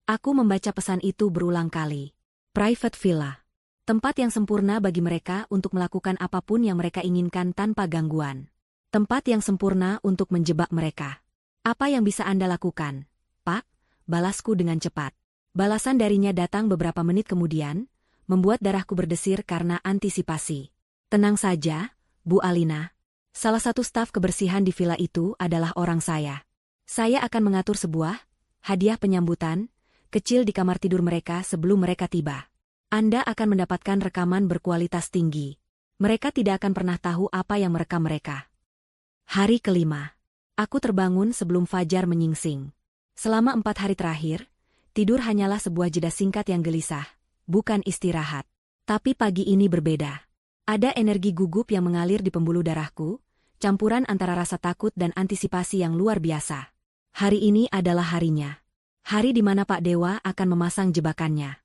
Aku membaca pesan itu berulang kali. Private villa. Tempat yang sempurna bagi mereka untuk melakukan apapun yang mereka inginkan tanpa gangguan. Tempat yang sempurna untuk menjebak mereka. Apa yang bisa Anda lakukan, Pak? Balasku dengan cepat. Balasan darinya datang beberapa menit kemudian, membuat darahku berdesir karena antisipasi. Tenang saja, Bu Alina. Salah satu staf kebersihan di villa itu adalah orang saya. Saya akan mengatur sebuah hadiah penyambutan kecil di kamar tidur mereka sebelum mereka tiba. Anda akan mendapatkan rekaman berkualitas tinggi. Mereka tidak akan pernah tahu apa yang merekam mereka. Hari kelima. Aku terbangun sebelum fajar menyingsing. Selama 4 hari terakhir, tidur hanyalah sebuah jeda singkat yang gelisah, bukan istirahat. Tapi pagi ini berbeda. Ada energi gugup yang mengalir di pembuluh darahku, campuran antara rasa takut dan antisipasi yang luar biasa. Hari ini adalah harinya. Hari di mana Pak Dewa akan memasang jebakannya.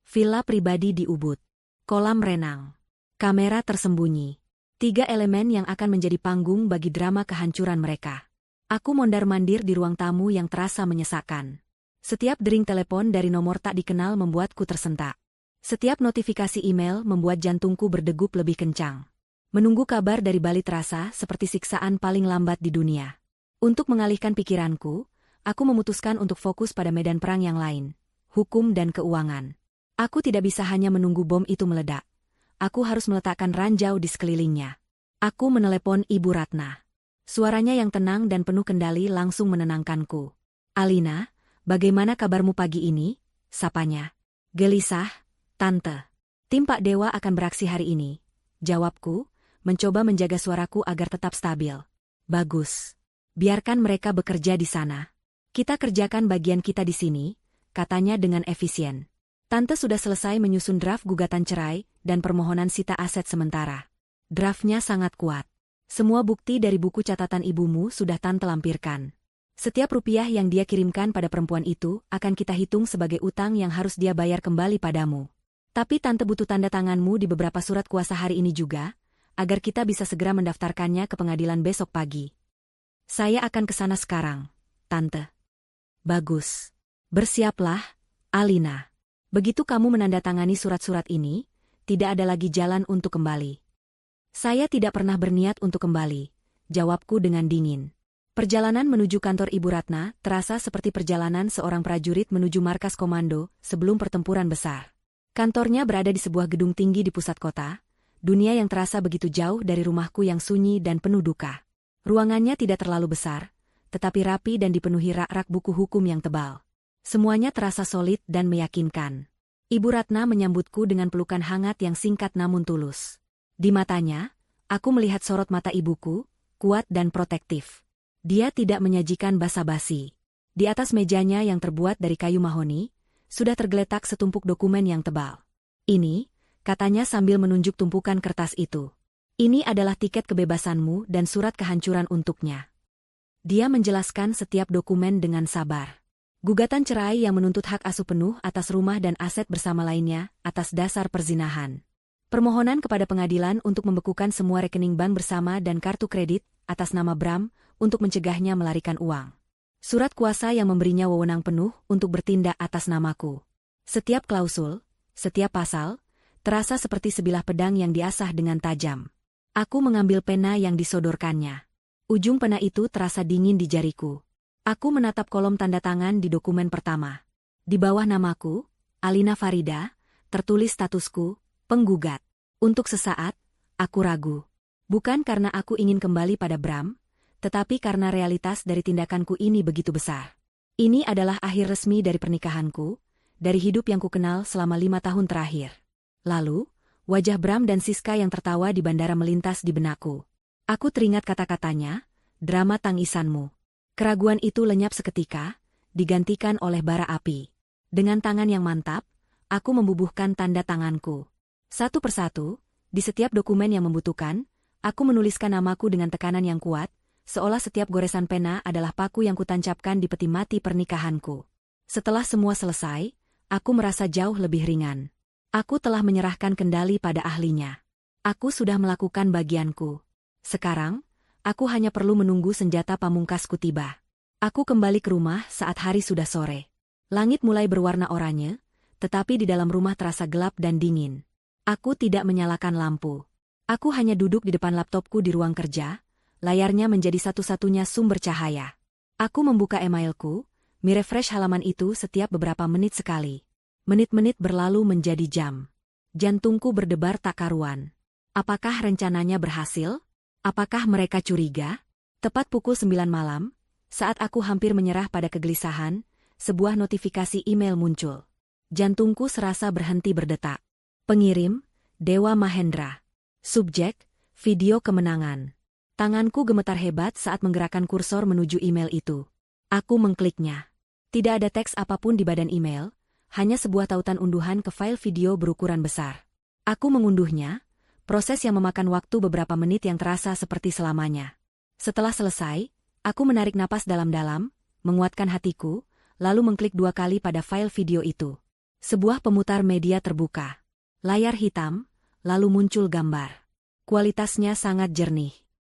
Villa pribadi di Ubud. Kolam renang. Kamera tersembunyi. 3 elemen yang akan menjadi panggung bagi drama kehancuran mereka. Aku mondar-mandir di ruang tamu yang terasa menyesakkan. Setiap dering telepon dari nomor tak dikenal membuatku tersentak. Setiap notifikasi email membuat jantungku berdegup lebih kencang. Menunggu kabar dari Bali terasa seperti siksaan paling lambat di dunia. Untuk mengalihkan pikiranku, aku memutuskan untuk fokus pada medan perang yang lain, hukum dan keuangan. Aku tidak bisa hanya menunggu bom itu meledak. Aku harus meletakkan ranjau di sekelilingnya. Aku menelepon Ibu Ratna. Suaranya yang tenang dan penuh kendali langsung menenangkanku. Alina, bagaimana kabarmu pagi ini? Sapanya. Gelisah, Tante. Tim Pak Dewa akan beraksi hari ini. Jawabku, mencoba menjaga suaraku agar tetap stabil. Bagus. Biarkan mereka bekerja di sana. Kita kerjakan bagian kita di sini, katanya dengan efisien. Tante sudah selesai menyusun draft gugatan cerai dan permohonan sita aset sementara. Draftnya sangat kuat. Semua bukti dari buku catatan ibumu sudah Tante lampirkan. Setiap rupiah yang dia kirimkan pada perempuan itu akan kita hitung sebagai utang yang harus dia bayar kembali padamu. Tapi Tante butuh tanda tanganmu di beberapa surat kuasa hari ini juga, agar kita bisa segera mendaftarkannya ke pengadilan besok pagi. Saya akan ke sana sekarang, Tante. Bagus. Bersiaplah, Alina. Begitu kamu menandatangani surat-surat ini, tidak ada lagi jalan untuk kembali. Saya tidak pernah berniat untuk kembali, jawabku dengan dingin. Perjalanan menuju kantor Ibu Ratna terasa seperti perjalanan seorang prajurit menuju markas komando sebelum pertempuran besar. Kantornya berada di sebuah gedung tinggi di pusat kota, dunia yang terasa begitu jauh dari rumahku yang sunyi dan penuh duka. Ruangannya tidak terlalu besar, tetapi rapi dan dipenuhi rak-rak buku hukum yang tebal. Semuanya terasa solid dan meyakinkan. Ibu Ratna menyambutku dengan pelukan hangat yang singkat namun tulus. Di matanya, aku melihat sorot mata ibuku, kuat dan protektif. Dia tidak menyajikan basa-basi. Di atas mejanya yang terbuat dari kayu mahoni, sudah tergeletak setumpuk dokumen yang tebal. Ini, katanya sambil menunjuk tumpukan kertas itu. Ini adalah tiket kebebasanmu dan surat kehancuran untuknya. Dia menjelaskan setiap dokumen dengan sabar. Gugatan cerai yang menuntut hak asuh penuh atas rumah dan aset bersama lainnya atas dasar perzinahan. Permohonan kepada pengadilan untuk membekukan semua rekening bank bersama dan kartu kredit atas nama Bram untuk mencegahnya melarikan uang. Surat kuasa yang memberinya wewenang penuh untuk bertindak atas namaku. Setiap klausul, setiap pasal, terasa seperti sebilah pedang yang diasah dengan tajam. Aku mengambil pena yang disodorkannya. Ujung pena itu terasa dingin di jariku. Aku menatap kolom tanda tangan di dokumen pertama. Di bawah namaku, Alina Farida, tertulis statusku, penggugat. Untuk sesaat, aku ragu. Bukan karena aku ingin kembali pada Bram, tetapi karena realitas dari tindakanku ini begitu besar. Ini adalah akhir resmi dari pernikahanku, dari hidup yang kukenal selama 5 tahun terakhir. Lalu, wajah Bram dan Siska yang tertawa di bandara melintas di benakku. Aku teringat kata-katanya, drama tangisanmu. Keraguan itu lenyap seketika, digantikan oleh bara api. Dengan tangan yang mantap, aku membubuhkan tanda tanganku. Satu persatu, di setiap dokumen yang membutuhkan, aku menuliskan namaku dengan tekanan yang kuat, seolah setiap goresan pena adalah paku yang kutancapkan di peti mati pernikahanku. Setelah semua selesai, aku merasa jauh lebih ringan. Aku telah menyerahkan kendali pada ahlinya. Aku sudah melakukan bagianku. Sekarang, aku hanya perlu menunggu senjata pamungkasku tiba. Aku kembali ke rumah saat hari sudah sore. Langit mulai berwarna oranye, tetapi di dalam rumah terasa gelap dan dingin. Aku tidak menyalakan lampu. Aku hanya duduk di depan laptopku di ruang kerja, layarnya menjadi satu-satunya sumber cahaya. Aku membuka emailku, merefresh halaman itu setiap beberapa menit sekali. Menit-menit berlalu menjadi jam. Jantungku berdebar tak karuan. Apakah rencananya berhasil? Apakah mereka curiga? Tepat pukul 9 malam, saat aku hampir menyerah pada kegelisahan, sebuah notifikasi email muncul. Jantungku serasa berhenti berdetak. Pengirim, Dewa Mahendra. Subjek, video kemenangan. Tanganku gemetar hebat saat menggerakkan kursor menuju email itu. Aku mengkliknya. Tidak ada teks apapun di badan email, hanya sebuah tautan unduhan ke file video berukuran besar. Aku mengunduhnya, proses yang memakan waktu beberapa menit yang terasa seperti selamanya. Setelah selesai, aku menarik napas dalam-dalam, menguatkan hatiku, lalu mengklik 2 kali pada file video itu. Sebuah pemutar media terbuka. Layar hitam, lalu muncul gambar. Kualitasnya sangat jernih.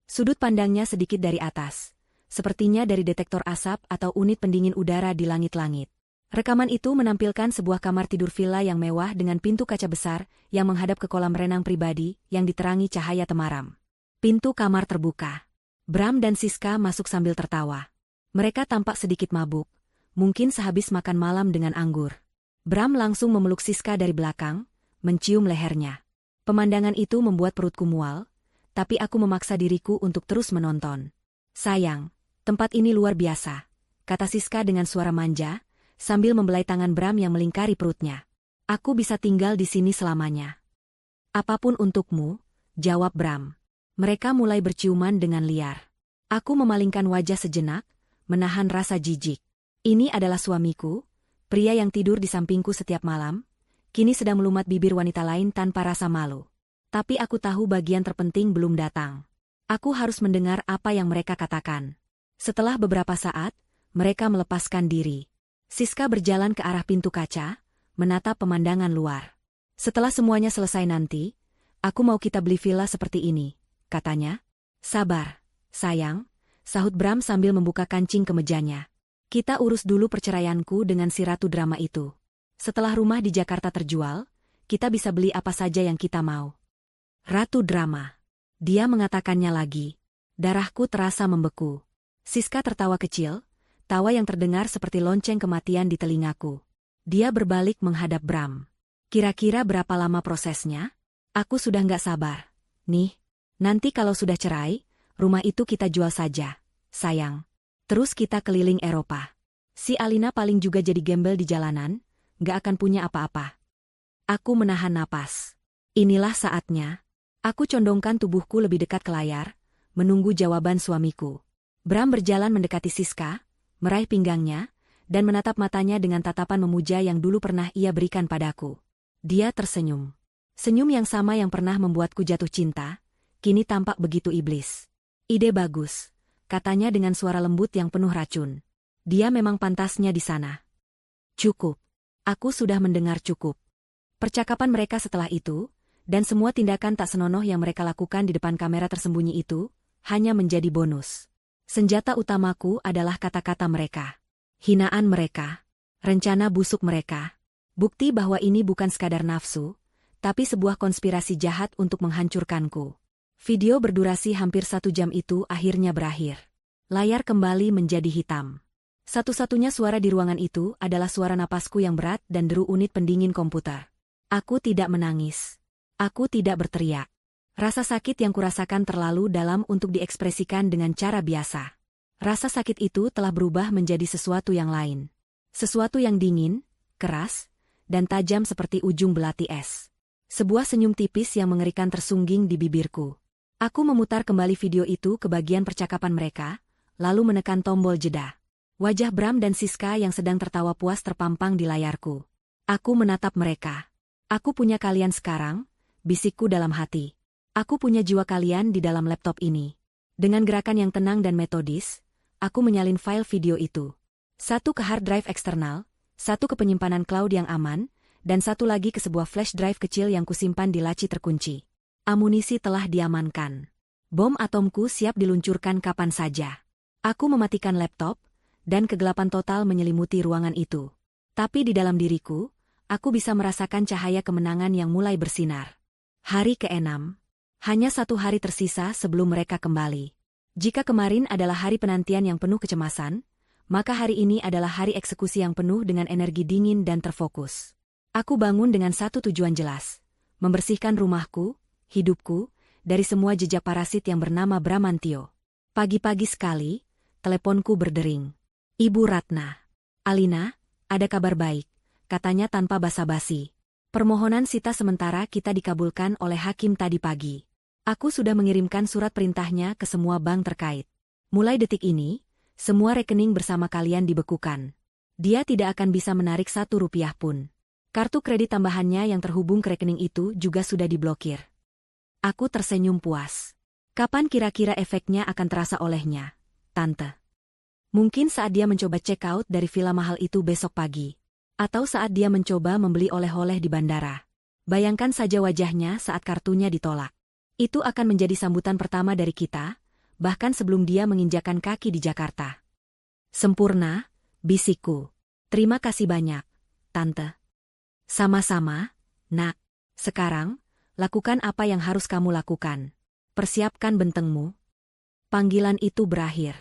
Sudut pandangnya sedikit dari atas, sepertinya dari detektor asap atau unit pendingin udara di langit-langit. Rekaman itu menampilkan sebuah kamar tidur villa yang mewah dengan pintu kaca besar yang menghadap ke kolam renang pribadi yang diterangi cahaya temaram. Pintu kamar terbuka. Bram dan Siska masuk sambil tertawa. Mereka tampak sedikit mabuk, mungkin sehabis makan malam dengan anggur. Bram langsung memeluk Siska dari belakang, mencium lehernya. Pemandangan itu membuat perutku mual, tapi aku memaksa diriku untuk terus menonton. Sayang, tempat ini luar biasa, kata Siska dengan suara manja, sambil membelai tangan Bram yang melingkari perutnya. Aku bisa tinggal di sini selamanya. Apapun untukmu, jawab Bram. Mereka mulai berciuman dengan liar. Aku memalingkan wajah sejenak, menahan rasa jijik. Ini adalah suamiku, pria yang tidur di sampingku setiap malam, kini sedang melumat bibir wanita lain tanpa rasa malu. Tapi aku tahu bagian terpenting belum datang. Aku harus mendengar apa yang mereka katakan. Setelah beberapa saat, mereka melepaskan diri. Siska berjalan ke arah pintu kaca, menatap pemandangan luar. Setelah semuanya selesai nanti, aku mau kita beli villa seperti ini, katanya. Sabar, sayang, sahut Bram sambil membuka kancing kemejanya. Kita urus dulu perceraianku dengan si ratu drama itu. Setelah rumah di Jakarta terjual, kita bisa beli apa saja yang kita mau. Ratu drama. Dia mengatakannya lagi. Darahku terasa membeku. Siska tertawa kecil, tawa yang terdengar seperti lonceng kematian di telingaku. Dia berbalik menghadap Bram. Kira-kira berapa lama prosesnya? Aku sudah nggak sabar. Nih, nanti kalau sudah cerai, rumah itu kita jual saja, sayang. Terus kita keliling Eropa. Si Alina paling juga jadi gembel di jalanan, nggak akan punya apa-apa. Aku menahan napas. Inilah saatnya. Aku condongkan tubuhku lebih dekat ke layar, menunggu jawaban suamiku. Bram berjalan mendekati Siska, meraih pinggangnya, dan menatap matanya dengan tatapan memuja yang dulu pernah ia berikan padaku. Dia tersenyum. Senyum yang sama yang pernah membuatku jatuh cinta, kini tampak begitu iblis. Ide bagus, katanya dengan suara lembut yang penuh racun. Dia memang pantasnya di sana. Cukup. Aku sudah mendengar cukup. Percakapan mereka setelah itu, dan semua tindakan tak senonoh yang mereka lakukan di depan kamera tersembunyi itu, hanya menjadi bonus. Senjata utamaku adalah kata-kata mereka. Hinaan mereka. Rencana busuk mereka. Bukti bahwa ini bukan sekadar nafsu, tapi sebuah konspirasi jahat untuk menghancurkanku. Video berdurasi hampir 1 jam itu akhirnya berakhir. Layar kembali menjadi hitam. Satu-satunya suara di ruangan itu adalah suara napasku yang berat dan deru unit pendingin komputer. Aku tidak menangis. Aku tidak berteriak. Rasa sakit yang kurasakan terlalu dalam untuk diekspresikan dengan cara biasa. Rasa sakit itu telah berubah menjadi sesuatu yang lain. Sesuatu yang dingin, keras, dan tajam seperti ujung belati es. Sebuah senyum tipis yang mengerikan tersungging di bibirku. Aku memutar kembali video itu ke bagian percakapan mereka, lalu menekan tombol jeda. Wajah Bram dan Siska yang sedang tertawa puas terpampang di layarku. Aku menatap mereka. Aku punya kalian sekarang, bisikku dalam hati. Aku punya jiwa kalian di dalam laptop ini. Dengan gerakan yang tenang dan metodis, aku menyalin file video itu. Satu ke hard drive eksternal, satu ke penyimpanan cloud yang aman, dan satu lagi ke sebuah flash drive kecil yang kusimpan di laci terkunci. Amunisi telah diamankan. Bom atomku siap diluncurkan kapan saja. Aku mematikan laptop, dan kegelapan total menyelimuti ruangan itu. Tapi di dalam diriku, aku bisa merasakan cahaya kemenangan yang mulai bersinar. Hari ke-6. Hanya 1 hari tersisa sebelum mereka kembali. Jika kemarin adalah hari penantian yang penuh kecemasan, maka hari ini adalah hari eksekusi yang penuh dengan energi dingin dan terfokus. Aku bangun dengan satu tujuan jelas. Membersihkan rumahku, hidupku, dari semua jejak parasit yang bernama Bramantio. Pagi-pagi sekali, teleponku berdering. Ibu Ratna. Alina, ada kabar baik, katanya tanpa basa-basi. Permohonan sita sementara kita dikabulkan oleh hakim tadi pagi. Aku sudah mengirimkan surat perintahnya ke semua bank terkait. Mulai detik ini, semua rekening bersama kalian dibekukan. Dia tidak akan bisa menarik 1 rupiah pun. Kartu kredit tambahannya yang terhubung ke rekening itu juga sudah diblokir. Aku tersenyum puas. Kapan kira-kira efeknya akan terasa olehnya, Tante? Mungkin saat dia mencoba check out dari villa mahal itu besok pagi. Atau saat dia mencoba membeli oleh-oleh di bandara. Bayangkan saja wajahnya saat kartunya ditolak. Itu akan menjadi sambutan pertama dari kita, bahkan sebelum dia menginjakan kaki di Jakarta. Sempurna, bisikku. Terima kasih banyak, Tante. Sama-sama, Nak. Sekarang, lakukan apa yang harus kamu lakukan. Persiapkan bentengmu. Panggilan itu berakhir.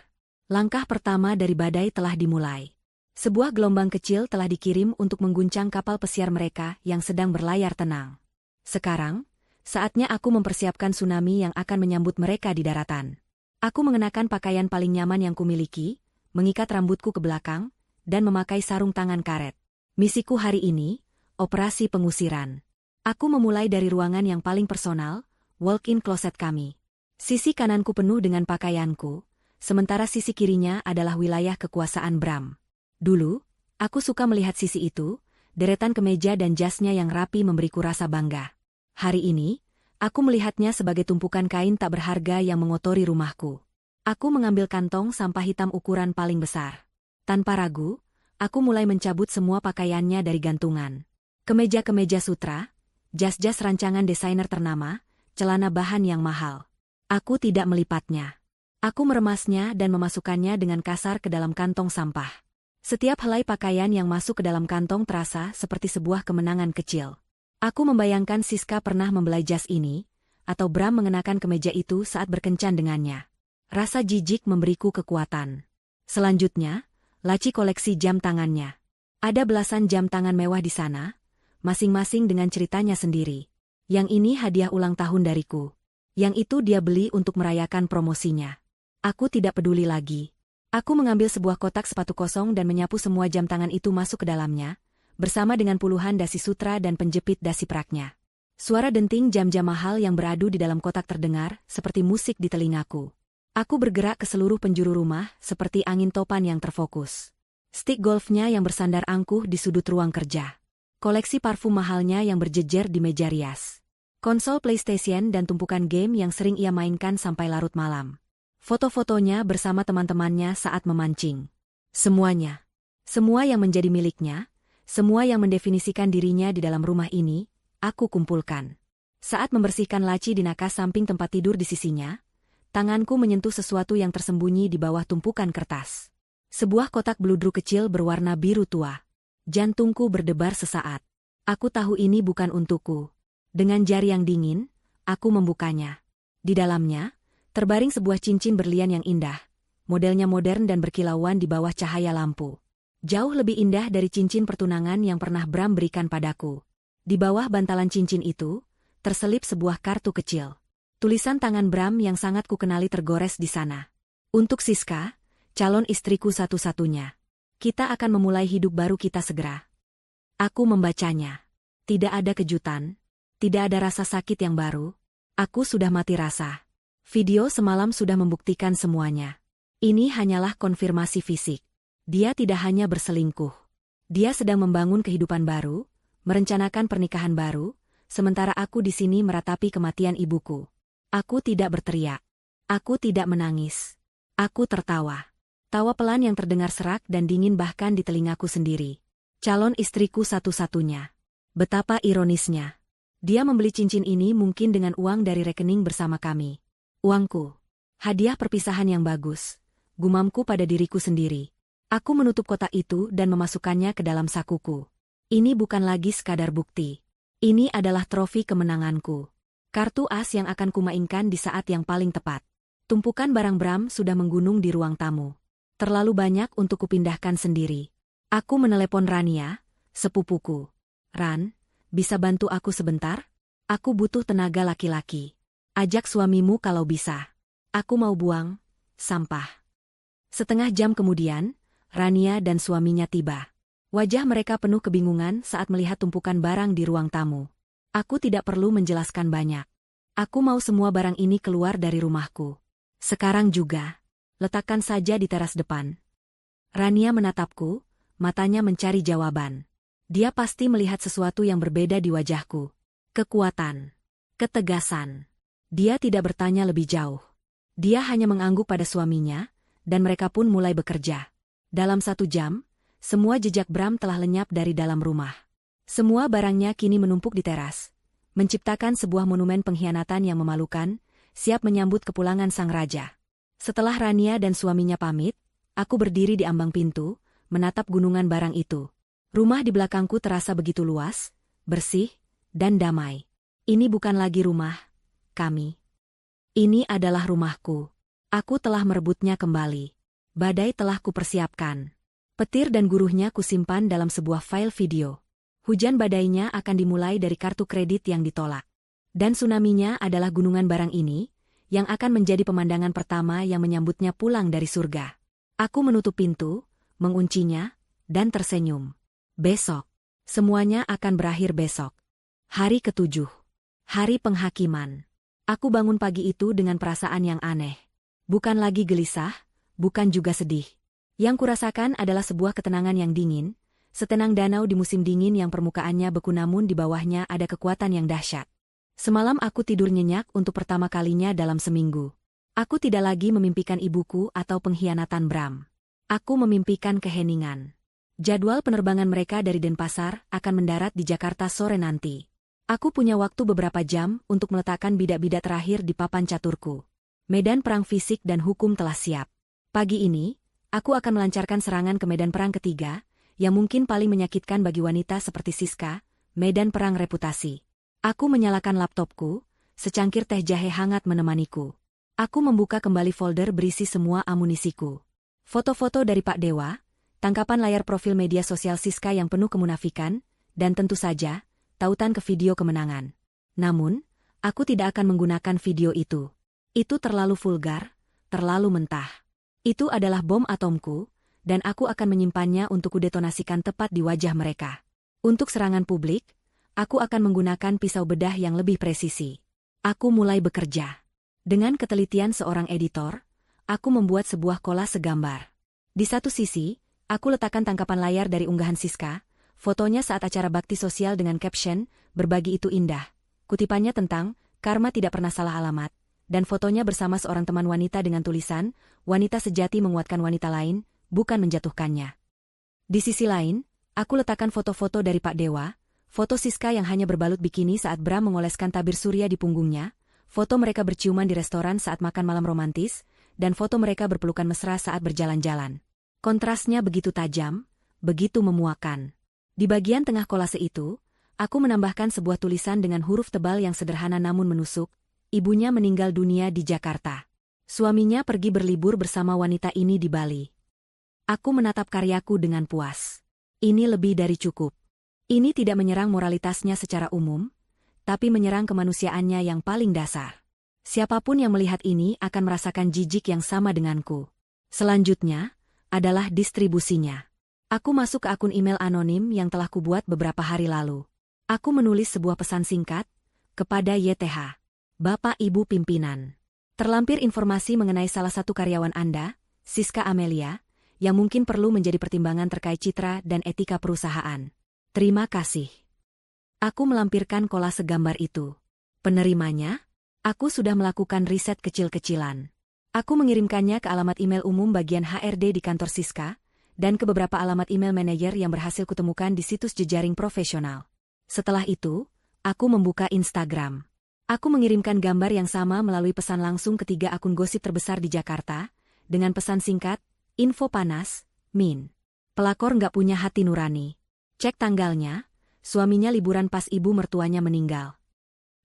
Langkah pertama dari badai telah dimulai. Sebuah gelombang kecil telah dikirim untuk mengguncang kapal pesiar mereka yang sedang berlayar tenang. Sekarang, saatnya aku mempersiapkan tsunami yang akan menyambut mereka di daratan. Aku mengenakan pakaian paling nyaman yang kumiliki, mengikat rambutku ke belakang, dan memakai sarung tangan karet. Misiku hari ini, operasi pengusiran. Aku memulai dari ruangan yang paling personal, walk-in closet kami. Sisi kananku penuh dengan pakaianku, sementara sisi kirinya adalah wilayah kekuasaan Bram. Dulu, aku suka melihat sisi itu, deretan kemeja dan jasnya yang rapi memberiku rasa bangga. Hari ini, aku melihatnya sebagai tumpukan kain tak berharga yang mengotori rumahku. Aku mengambil kantong sampah hitam ukuran paling besar. Tanpa ragu, aku mulai mencabut semua pakaiannya dari gantungan. Kemeja-kemeja sutra, jas-jas rancangan desainer ternama, celana bahan yang mahal. Aku tidak melipatnya. Aku meremasnya dan memasukkannya dengan kasar ke dalam kantong sampah. Setiap helai pakaian yang masuk ke dalam kantong terasa seperti sebuah kemenangan kecil. Aku membayangkan Siska pernah membelai jas ini, atau Bram mengenakan kemeja itu saat berkencan dengannya. Rasa jijik memberiku kekuatan. Selanjutnya, laci koleksi jam tangannya. Ada belasan jam tangan mewah di sana, masing-masing dengan ceritanya sendiri. Yang ini hadiah ulang tahun dariku. Yang itu dia beli untuk merayakan promosinya. Aku tidak peduli lagi. Aku mengambil sebuah kotak sepatu kosong dan menyapu semua jam tangan itu masuk ke dalamnya, bersama dengan puluhan dasi sutra dan penjepit dasi peraknya. Suara denting jam-jam mahal yang beradu di dalam kotak terdengar, seperti musik di telingaku. Aku bergerak ke seluruh penjuru rumah, seperti angin topan yang terfokus. Stik golfnya yang bersandar angkuh di sudut ruang kerja. Koleksi parfum mahalnya yang berjejer di meja rias. Konsol PlayStation dan tumpukan game yang sering ia mainkan sampai larut malam. Foto-fotonya bersama teman-temannya saat memancing. Semuanya. Semua yang menjadi miliknya, semua yang mendefinisikan dirinya di dalam rumah ini, aku kumpulkan. Saat membersihkan laci di nakas samping tempat tidur di sisinya, tanganku menyentuh sesuatu yang tersembunyi di bawah tumpukan kertas. Sebuah kotak beludru kecil berwarna biru tua. Jantungku berdebar sesaat. Aku tahu ini bukan untukku. Dengan jari yang dingin, aku membukanya. Di dalamnya, terbaring sebuah cincin berlian yang indah. Modelnya modern dan berkilauan di bawah cahaya lampu. Jauh lebih indah dari cincin pertunangan yang pernah Bram berikan padaku. Di bawah bantalan cincin itu, terselip sebuah kartu kecil. Tulisan tangan Bram yang sangat kukenali tergores di sana. Untuk Siska, calon istriku satu-satunya. Kita akan memulai hidup baru kita segera. Aku membacanya. Tidak ada kejutan. Tidak ada rasa sakit yang baru. Aku sudah mati rasa. Video semalam sudah membuktikan semuanya. Ini hanyalah konfirmasi fisik. Dia tidak hanya berselingkuh. Dia sedang membangun kehidupan baru, merencanakan pernikahan baru, sementara aku di sini meratapi kematian ibuku. Aku tidak berteriak. Aku tidak menangis. Aku tertawa. Tawa pelan yang terdengar serak dan dingin bahkan di telingaku sendiri. Calon istriku satu-satunya. Betapa ironisnya. Dia membeli cincin ini mungkin dengan uang dari rekening bersama kami. Uangku. Hadiah perpisahan yang bagus. Gumamku pada diriku sendiri. Aku menutup kotak itu dan memasukkannya ke dalam sakuku. Ini bukan lagi sekadar bukti. Ini adalah trofi kemenanganku. Kartu as yang akan kumainkan di saat yang paling tepat. Tumpukan barang Bram sudah menggunung di ruang tamu. Terlalu banyak untuk kupindahkan sendiri. Aku menelepon Rania, sepupuku. Ran, bisa bantu aku sebentar? Aku butuh tenaga laki-laki. Ajak suamimu kalau bisa. Aku mau buang sampah. Setengah jam kemudian, Rania dan suaminya tiba. Wajah mereka penuh kebingungan saat melihat tumpukan barang di ruang tamu. Aku tidak perlu menjelaskan banyak. Aku mau semua barang ini keluar dari rumahku. Sekarang juga. Letakkan saja di teras depan. Rania menatapku, matanya mencari jawaban. Dia pasti melihat sesuatu yang berbeda di wajahku. Kekuatan. Ketegasan. Dia tidak bertanya lebih jauh. Dia hanya mengangguk pada suaminya, dan mereka pun mulai bekerja. Dalam 1 jam, semua jejak Bram telah lenyap dari dalam rumah. Semua barangnya kini menumpuk di teras, menciptakan sebuah monumen pengkhianatan yang memalukan, siap menyambut kepulangan sang raja. Setelah Rania dan suaminya pamit, aku berdiri di ambang pintu, menatap gunungan barang itu. Rumah di belakangku terasa begitu luas, bersih, dan damai. Ini bukan lagi rumah kami. Ini adalah rumahku. Aku telah merebutnya kembali. Badai telah kupersiapkan. Petir dan guruhnya kusimpan dalam sebuah file video. Hujan badainya akan dimulai dari kartu kredit yang ditolak. Dan tsunaminya adalah gunungan barang ini, yang akan menjadi pemandangan pertama yang menyambutnya pulang dari surga. Aku menutup pintu, menguncinya, dan tersenyum. Besok. Semuanya akan berakhir besok. Hari ke-7. Hari penghakiman. Aku bangun pagi itu dengan perasaan yang aneh. Bukan lagi gelisah, bukan juga sedih. Yang kurasakan adalah sebuah ketenangan yang dingin, setenang danau di musim dingin yang permukaannya beku namun di bawahnya ada kekuatan yang dahsyat. Semalam aku tidur nyenyak untuk pertama kalinya dalam seminggu. Aku tidak lagi memimpikan ibuku atau pengkhianatan Bram. Aku memimpikan keheningan. Jadwal penerbangan mereka dari Denpasar akan mendarat di Jakarta sore nanti. Aku punya waktu beberapa jam untuk meletakkan bidak-bidak terakhir di papan caturku. Medan perang fisik dan hukum telah siap. Pagi ini, aku akan melancarkan serangan ke medan perang ketiga, yang mungkin paling menyakitkan bagi wanita seperti Siska, medan perang reputasi. Aku menyalakan laptopku, secangkir teh jahe hangat menemaniku. Aku membuka kembali folder berisi semua amunisiku. Foto-foto dari Pak Dewa, tangkapan layar profil media sosial Siska yang penuh kemunafikan, dan tentu saja, tautan ke video kemenangan. Namun, aku tidak akan menggunakan video itu. Itu terlalu vulgar, terlalu mentah. Itu adalah bom atomku, dan aku akan menyimpannya untuk kudetonasikan tepat di wajah mereka. Untuk serangan publik, aku akan menggunakan pisau bedah yang lebih presisi. Aku mulai bekerja. Dengan ketelitian seorang editor, aku membuat sebuah kolase gambar. Di satu sisi, aku letakkan tangkapan layar dari unggahan Siska, fotonya saat acara bakti sosial dengan caption, "Berbagi itu indah." Kutipannya tentang, "Karma tidak pernah salah alamat," dan fotonya bersama seorang teman wanita dengan tulisan, "Wanita sejati menguatkan wanita lain, bukan menjatuhkannya." Di sisi lain, aku letakkan foto-foto dari Pak Dewa, foto Siska yang hanya berbalut bikini saat Bram mengoleskan tabir surya di punggungnya, foto mereka berciuman di restoran saat makan malam romantis, dan foto mereka berpelukan mesra saat berjalan-jalan. Kontrasnya begitu tajam, begitu memuakan. Di bagian tengah kolase itu, aku menambahkan sebuah tulisan dengan huruf tebal yang sederhana namun menusuk, "Ibunya meninggal dunia di Jakarta. Suaminya pergi berlibur bersama wanita ini di Bali." Aku menatap karyaku dengan puas. Ini lebih dari cukup. Ini tidak menyerang moralitasnya secara umum, tapi menyerang kemanusiaannya yang paling dasar. Siapapun yang melihat ini akan merasakan jijik yang sama denganku. Selanjutnya adalah distribusinya. Aku masuk ke akun email anonim yang telah kubuat beberapa hari lalu. Aku menulis sebuah pesan singkat, kepada YTH. Bapak Ibu Pimpinan. Terlampir informasi mengenai salah satu karyawan Anda, Siska Amelia, yang mungkin perlu menjadi pertimbangan terkait citra dan etika perusahaan. Terima kasih. Aku melampirkan kolase gambar itu. Penerimanya? Aku sudah melakukan riset kecil-kecilan. Aku mengirimkannya ke alamat email umum bagian HRD di kantor Siska, dan ke beberapa alamat email manajer yang berhasil kutemukan di situs jejaring profesional. Setelah itu, aku membuka Instagram. Aku mengirimkan gambar yang sama melalui pesan langsung ke 3 akun gosip terbesar di Jakarta, dengan pesan singkat, "Info panas, Min. Pelakor nggak punya hati nurani. Cek tanggalnya, suaminya liburan pas ibu mertuanya meninggal."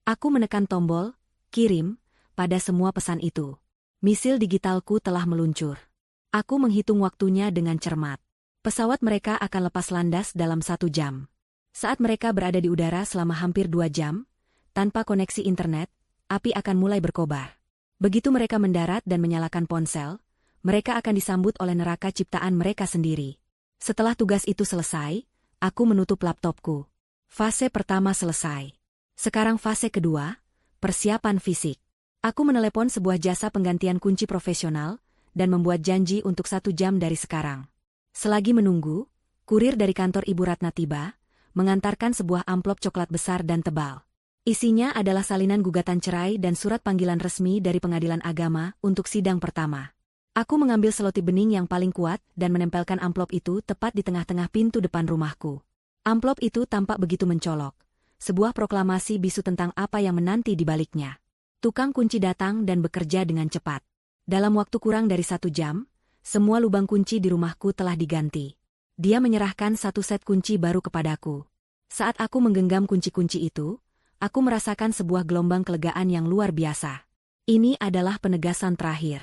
Aku menekan tombol, kirim, pada semua pesan itu. Misil digitalku telah meluncur. Aku menghitung waktunya dengan cermat. Pesawat mereka akan lepas landas dalam 1 jam. Saat mereka berada di udara selama hampir 2 jam, tanpa koneksi internet, api akan mulai berkobar. Begitu mereka mendarat dan menyalakan ponsel, mereka akan disambut oleh neraka ciptaan mereka sendiri. Setelah tugas itu selesai, aku menutup laptopku. Fase pertama selesai. Sekarang fase kedua, persiapan fisik. Aku menelepon sebuah jasa penggantian kunci profesional, dan membuat janji untuk 1 jam dari sekarang. Selagi menunggu, kurir dari kantor Ibu Ratna tiba, mengantarkan sebuah amplop coklat besar dan tebal. Isinya adalah salinan gugatan cerai dan surat panggilan resmi dari Pengadilan Agama untuk sidang pertama. Aku mengambil selotip bening yang paling kuat dan menempelkan amplop itu tepat di tengah-tengah pintu depan rumahku. Amplop itu tampak begitu mencolok. Sebuah proklamasi bisu tentang apa yang menanti di baliknya. Tukang kunci datang dan bekerja dengan cepat. Dalam waktu kurang dari 1 jam, semua lubang kunci di rumahku telah diganti. Dia menyerahkan 1 set kunci baru kepadaku. Saat aku menggenggam kunci-kunci itu, aku merasakan sebuah gelombang kelegaan yang luar biasa. Ini adalah penegasan terakhir.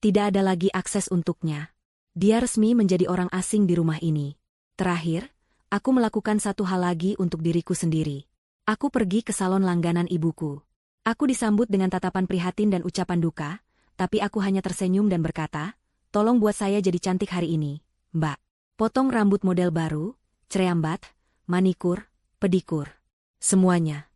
Tidak ada lagi akses untuknya. Dia resmi menjadi orang asing di rumah ini. Terakhir, aku melakukan satu hal lagi untuk diriku sendiri. Aku pergi ke salon langganan ibuku. Aku disambut dengan tatapan prihatin dan ucapan duka, tapi aku hanya tersenyum dan berkata, "Tolong buat saya jadi cantik hari ini, Mbak." Potong rambut model baru, cereambat, manikur, pedikur. Semuanya.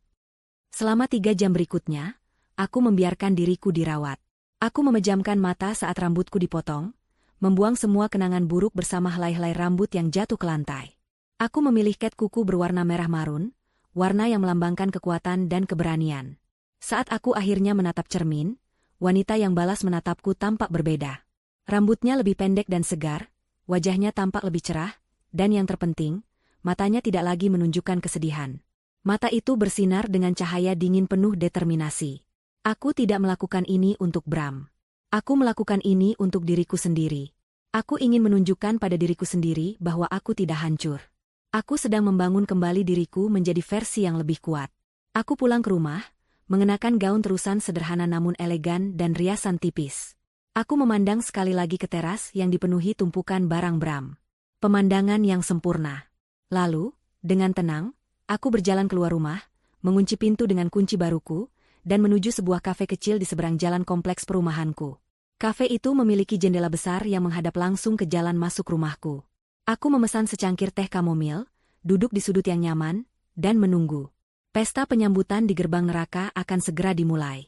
Selama 3 jam berikutnya, aku membiarkan diriku dirawat. Aku memejamkan mata saat rambutku dipotong, membuang semua kenangan buruk bersama helai-helai rambut yang jatuh ke lantai. Aku memilih cat kuku berwarna merah marun, warna yang melambangkan kekuatan dan keberanian. Saat aku akhirnya menatap cermin, wanita yang balas menatapku tampak berbeda. Rambutnya lebih pendek dan segar, wajahnya tampak lebih cerah, dan yang terpenting, matanya tidak lagi menunjukkan kesedihan. Mata itu bersinar dengan cahaya dingin penuh determinasi. Aku tidak melakukan ini untuk Bram. Aku melakukan ini untuk diriku sendiri. Aku ingin menunjukkan pada diriku sendiri bahwa aku tidak hancur. Aku sedang membangun kembali diriku menjadi versi yang lebih kuat. Aku pulang ke rumah, mengenakan gaun terusan sederhana namun elegan dan riasan tipis. Aku memandang sekali lagi ke teras yang dipenuhi tumpukan barang Bram. Pemandangan yang sempurna. Lalu, dengan tenang, Aku berjalan keluar rumah, mengunci pintu dengan kunci baruku, dan menuju sebuah kafe kecil di seberang jalan kompleks perumahanku. Kafe itu memiliki jendela besar yang menghadap langsung ke jalan masuk rumahku. Aku memesan secangkir teh kamomil, duduk di sudut yang nyaman, dan menunggu. Pesta penyambutan di gerbang neraka akan segera dimulai.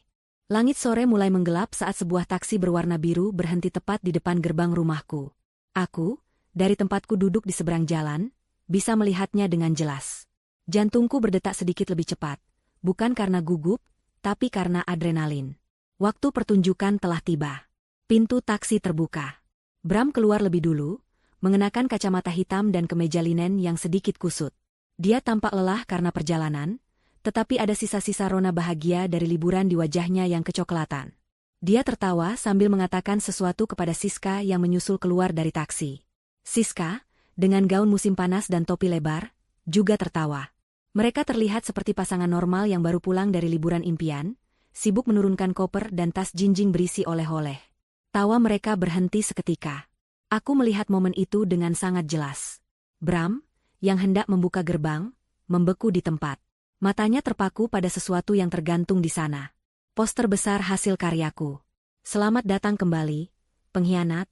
Langit sore mulai menggelap saat sebuah taksi berwarna biru berhenti tepat di depan gerbang rumahku. Aku, dari tempatku duduk di seberang jalan, bisa melihatnya dengan jelas. Jantungku berdetak sedikit lebih cepat, bukan karena gugup, tapi karena adrenalin. Waktu pertunjukan telah tiba. Pintu taksi terbuka. Bram keluar lebih dulu, mengenakan kacamata hitam dan kemeja linen yang sedikit kusut. Dia tampak lelah karena perjalanan, tetapi ada sisa-sisa rona bahagia dari liburan di wajahnya yang kecoklatan. Dia tertawa sambil mengatakan sesuatu kepada Siska yang menyusul keluar dari taksi. Siska, dengan gaun musim panas dan topi lebar, juga tertawa. Mereka terlihat seperti pasangan normal yang baru pulang dari liburan impian, sibuk menurunkan koper dan tas jinjing berisi oleh-oleh. Tawa mereka berhenti seketika. Aku melihat momen itu dengan sangat jelas. Bram, yang hendak membuka gerbang, membeku di tempat. Matanya terpaku pada sesuatu yang tergantung di sana. Poster besar hasil karyaku. Selamat datang kembali, pengkhianat.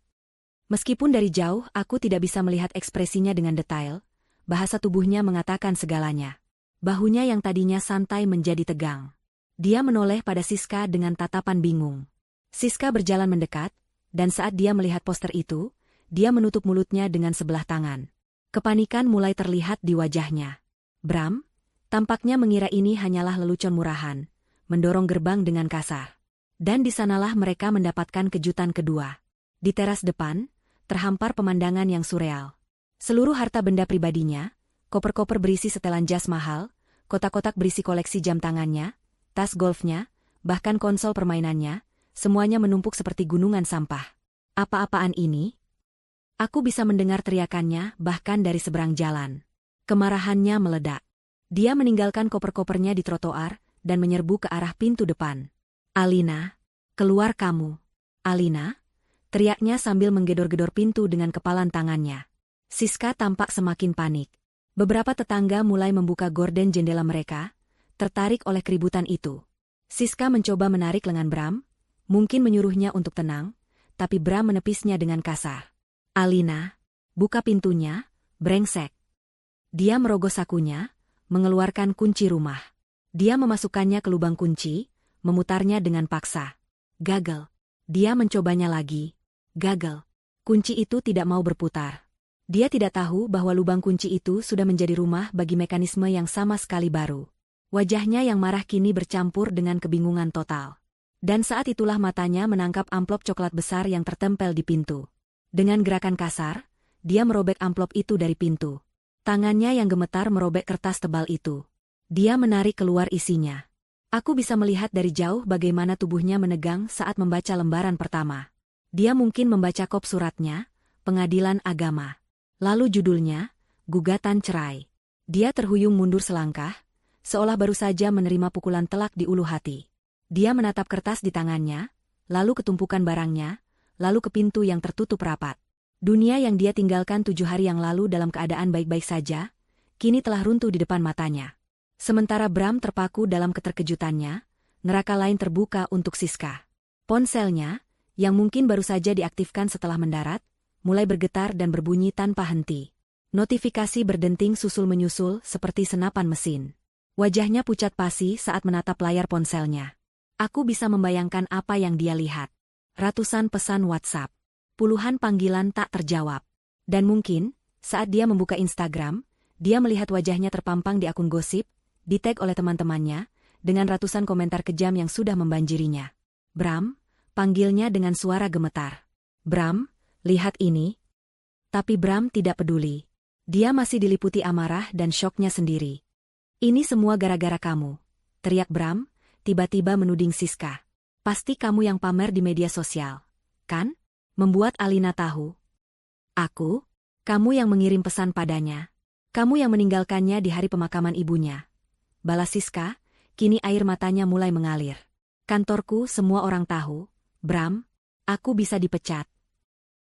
Meskipun dari jauh aku tidak bisa melihat ekspresinya dengan detail, bahasa tubuhnya mengatakan segalanya. Bahunya yang tadinya santai menjadi tegang. Dia menoleh pada Siska dengan tatapan bingung. Siska berjalan mendekat, dan saat dia melihat poster itu, dia menutup mulutnya dengan sebelah tangan. Kepanikan mulai terlihat di wajahnya. Bram, tampaknya mengira ini hanyalah lelucon murahan, mendorong gerbang dengan kasar. Dan di sanalah mereka mendapatkan kejutan kedua. Di teras depan, terhampar pemandangan yang surreal. Seluruh harta benda pribadinya, koper-koper berisi setelan jas mahal, kotak-kotak berisi koleksi jam tangannya, tas golfnya, bahkan konsol permainannya, semuanya menumpuk seperti gunungan sampah. Apa-apaan ini? Aku bisa mendengar teriakannya bahkan dari seberang jalan. Kemarahannya meledak. Dia meninggalkan koper-kopernya di trotoar dan menyerbu ke arah pintu depan. Alina, keluar kamu. Alina, teriaknya sambil menggedor-gedor pintu dengan kepalan tangannya. Siska tampak semakin panik. Beberapa tetangga mulai membuka gorden jendela mereka, tertarik oleh keributan itu. Siska mencoba menarik lengan Bram, mungkin menyuruhnya untuk tenang, tapi Bram menepisnya dengan kasar. Alina, buka pintunya, brengsek. Dia merogoh sakunya, mengeluarkan kunci rumah. Dia memasukkannya ke lubang kunci, memutarnya dengan paksa. Gagal. Dia mencobanya lagi. Gagal. Kunci itu tidak mau berputar. Dia tidak tahu bahwa lubang kunci itu sudah menjadi rumah bagi mekanisme yang sama sekali baru. Wajahnya yang marah kini bercampur dengan kebingungan total. Dan saat itulah matanya menangkap amplop coklat besar yang tertempel di pintu. Dengan gerakan kasar, dia merobek amplop itu dari pintu. Tangannya yang gemetar merobek kertas tebal itu. Dia menarik keluar isinya. Aku bisa melihat dari jauh bagaimana tubuhnya menegang saat membaca lembaran pertama. Dia mungkin membaca kop suratnya, pengadilan agama. Lalu judulnya, gugatan cerai. Dia terhuyung mundur selangkah, seolah baru saja menerima pukulan telak di ulu hati. Dia menatap kertas di tangannya, lalu ke tumpukan barangnya, lalu ke pintu yang tertutup rapat. Dunia yang dia tinggalkan 7 hari yang lalu dalam keadaan baik-baik saja, kini telah runtuh di depan matanya. Sementara Bram terpaku dalam keterkejutannya, neraka lain terbuka untuk Siska. Ponselnya, yang mungkin baru saja diaktifkan setelah mendarat, mulai bergetar dan berbunyi tanpa henti. Notifikasi berdenting susul-menyusul seperti senapan mesin. Wajahnya pucat pasi saat menatap layar ponselnya. Aku bisa membayangkan apa yang dia lihat. Ratusan pesan WhatsApp. Puluhan panggilan tak terjawab. Dan mungkin, saat dia membuka Instagram, dia melihat wajahnya terpampang di akun gosip, di-tag oleh teman-temannya, dengan ratusan komentar kejam yang sudah membanjirinya. Bram, panggilnya dengan suara gemetar. Bram, lihat ini. Tapi Bram tidak peduli. Dia masih diliputi amarah dan syoknya sendiri. Ini semua gara-gara kamu, teriak Bram, tiba-tiba menuding Siska. Pasti kamu yang pamer di media sosial, kan? Membuat Alina tahu. Aku? Kamu yang mengirim pesan padanya. Kamu yang meninggalkannya di hari pemakaman ibunya. Balas Siska, kini air matanya mulai mengalir. Kantorku semua orang tahu, Bram, aku bisa dipecat.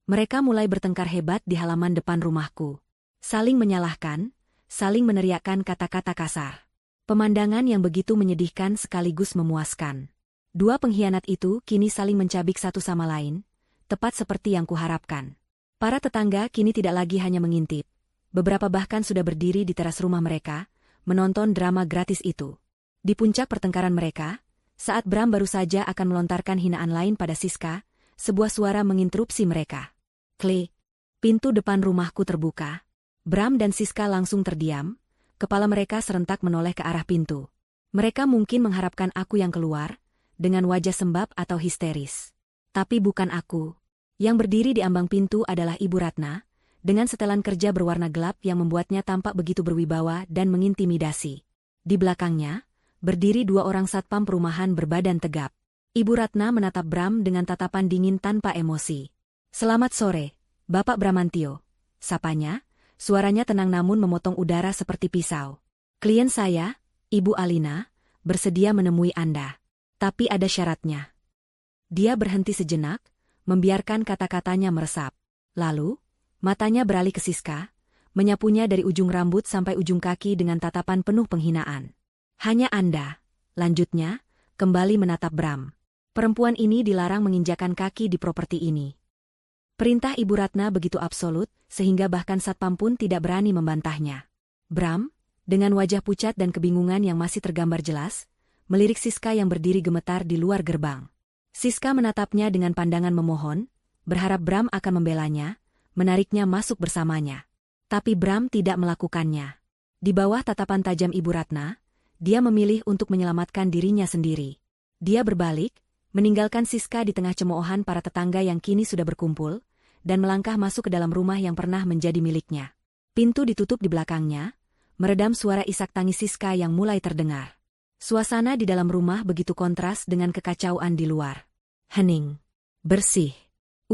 Mereka mulai bertengkar hebat di halaman depan rumahku. Saling menyalahkan, saling meneriakkan kata-kata kasar. Pemandangan yang begitu menyedihkan sekaligus memuaskan. Dua pengkhianat itu kini saling mencabik satu sama lain, tepat seperti yang kuharapkan. Para tetangga kini tidak lagi hanya mengintip. Beberapa bahkan sudah berdiri di teras rumah mereka, menonton drama gratis itu. Di puncak pertengkaran mereka, saat Bram baru saja akan melontarkan hinaan lain pada Siska, sebuah suara menginterupsi mereka. Klik. Pintu depan rumahku terbuka. Bram dan Siska langsung terdiam, kepala mereka serentak menoleh ke arah pintu. Mereka mungkin mengharapkan aku yang keluar, dengan wajah sembab atau histeris. Tapi bukan aku. Yang berdiri di ambang pintu adalah Ibu Ratna, dengan setelan kerja berwarna gelap yang membuatnya tampak begitu berwibawa dan mengintimidasi. Di belakangnya, berdiri dua orang satpam perumahan berbadan tegap. Ibu Ratna menatap Bram dengan tatapan dingin tanpa emosi. "Selamat sore, Bapak Bramantio," sapanya, suaranya tenang namun memotong udara seperti pisau. "Klien saya, Ibu Alina, bersedia menemui Anda. Tapi ada syaratnya." Dia berhenti sejenak, membiarkan kata-katanya meresap. Lalu, matanya beralih ke Siska, menyapunya dari ujung rambut sampai ujung kaki dengan tatapan penuh penghinaan. "Hanya Anda," lanjutnya, kembali menatap Bram. "Perempuan ini dilarang menginjakan kaki di properti ini." Perintah Ibu Ratna begitu absolut, sehingga bahkan satpam pun tidak berani membantahnya. Bram, dengan wajah pucat dan kebingungan yang masih tergambar jelas, melirik Siska yang berdiri gemetar di luar gerbang. Siska menatapnya dengan pandangan memohon, berharap Bram akan membelanya, menariknya masuk bersamanya. Tapi Bram tidak melakukannya. Di bawah tatapan tajam Ibu Ratna, dia memilih untuk menyelamatkan dirinya sendiri. Dia berbalik, meninggalkan Siska di tengah cemoohan para tetangga yang kini sudah berkumpul, dan melangkah masuk ke dalam rumah yang pernah menjadi miliknya. Pintu ditutup di belakangnya, meredam suara isak tangis Siska yang mulai terdengar. Suasana di dalam rumah begitu kontras dengan kekacauan di luar. Hening. Bersih.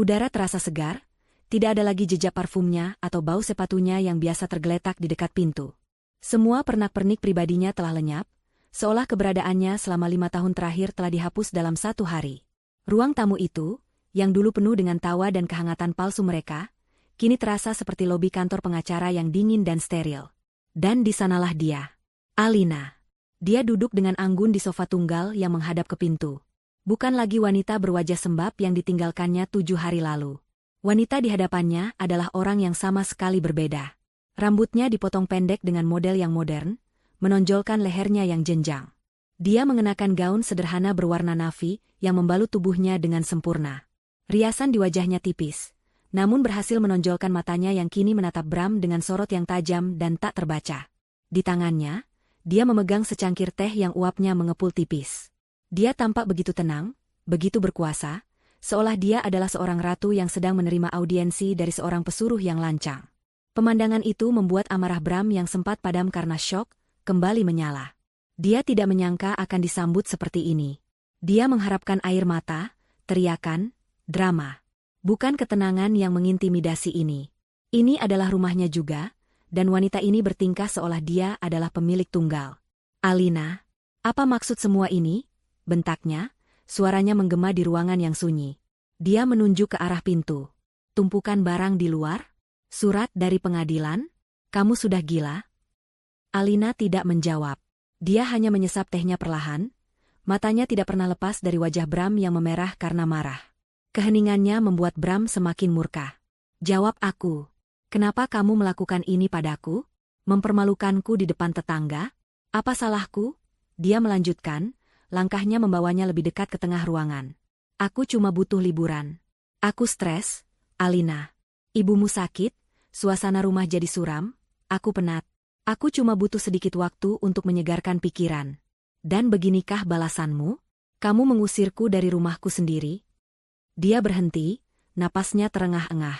Udara terasa segar, tidak ada lagi jejak parfumnya atau bau sepatunya yang biasa tergeletak di dekat pintu. Semua pernak-pernik pribadinya telah lenyap, seolah keberadaannya selama 5 tahun terakhir telah dihapus dalam 1 hari. Ruang tamu itu, yang dulu penuh dengan tawa dan kehangatan palsu mereka, kini terasa seperti lobi kantor pengacara yang dingin dan steril. Dan di sanalah dia. Alina. Dia duduk dengan anggun di sofa tunggal yang menghadap ke pintu. Bukan lagi wanita berwajah sembab yang ditinggalkannya 7 hari lalu. Wanita di hadapannya adalah orang yang sama sekali berbeda. Rambutnya dipotong pendek dengan model yang modern, menonjolkan lehernya yang jenjang. Dia mengenakan gaun sederhana berwarna navy yang membalut tubuhnya dengan sempurna. Riasan di wajahnya tipis, namun berhasil menonjolkan matanya yang kini menatap Bram dengan sorot yang tajam dan tak terbaca. Di tangannya, dia memegang secangkir teh yang uapnya mengepul tipis. Dia tampak begitu tenang, begitu berkuasa, seolah dia adalah seorang ratu yang sedang menerima audiensi dari seorang pesuruh yang lancang. Pemandangan itu membuat amarah Bram yang sempat padam karena syok, kembali menyala. Dia tidak menyangka akan disambut seperti ini. Dia mengharapkan air mata, teriakan, drama. Bukan ketenangan yang mengintimidasi ini. Ini adalah rumahnya juga, dan wanita ini bertingkah seolah dia adalah pemilik tunggal. "Alina, apa maksud semua ini?" bentaknya, suaranya menggema di ruangan yang sunyi. Dia menunjuk ke arah pintu. "Tumpukan barang di luar? Surat dari pengadilan? Kamu sudah gila?" Alina tidak menjawab. Dia hanya menyesap tehnya perlahan. Matanya tidak pernah lepas dari wajah Bram yang memerah karena marah. Keheningannya membuat Bram semakin murka. "Jawab aku. Kenapa kamu melakukan ini padaku? Mempermalukanku di depan tetangga? Apa salahku?" Dia melanjutkan, langkahnya membawanya lebih dekat ke tengah ruangan. "Aku cuma butuh liburan. Aku stres, Alina. Ibumu sakit, suasana rumah jadi suram, aku penat. Aku cuma butuh sedikit waktu untuk menyegarkan pikiran. Dan beginikah balasanmu? Kamu mengusirku dari rumahku sendiri?" Dia berhenti, napasnya terengah-engah.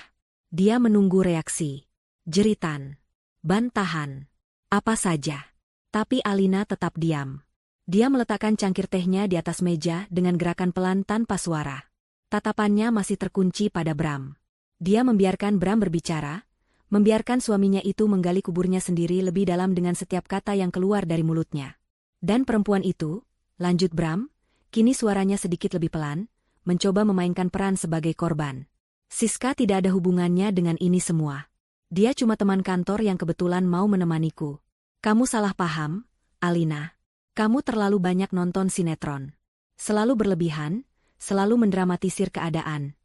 Dia menunggu reaksi. Jeritan. Bantahan. Apa saja. Tapi Alina tetap diam. Dia meletakkan cangkir tehnya di atas meja dengan gerakan pelan tanpa suara. Tatapannya masih terkunci pada Bram. Dia membiarkan Bram berbicara, membiarkan suaminya itu menggali kuburnya sendiri lebih dalam dengan setiap kata yang keluar dari mulutnya. Dan perempuan itu, lanjut Bram, kini suaranya sedikit lebih pelan, mencoba memainkan peran sebagai korban. Siska tidak ada hubungannya dengan ini semua. Dia cuma teman kantor yang kebetulan mau menemaniku. Kamu salah paham, Alina. Kamu terlalu banyak nonton sinetron. Selalu berlebihan, selalu mendramatisir keadaan.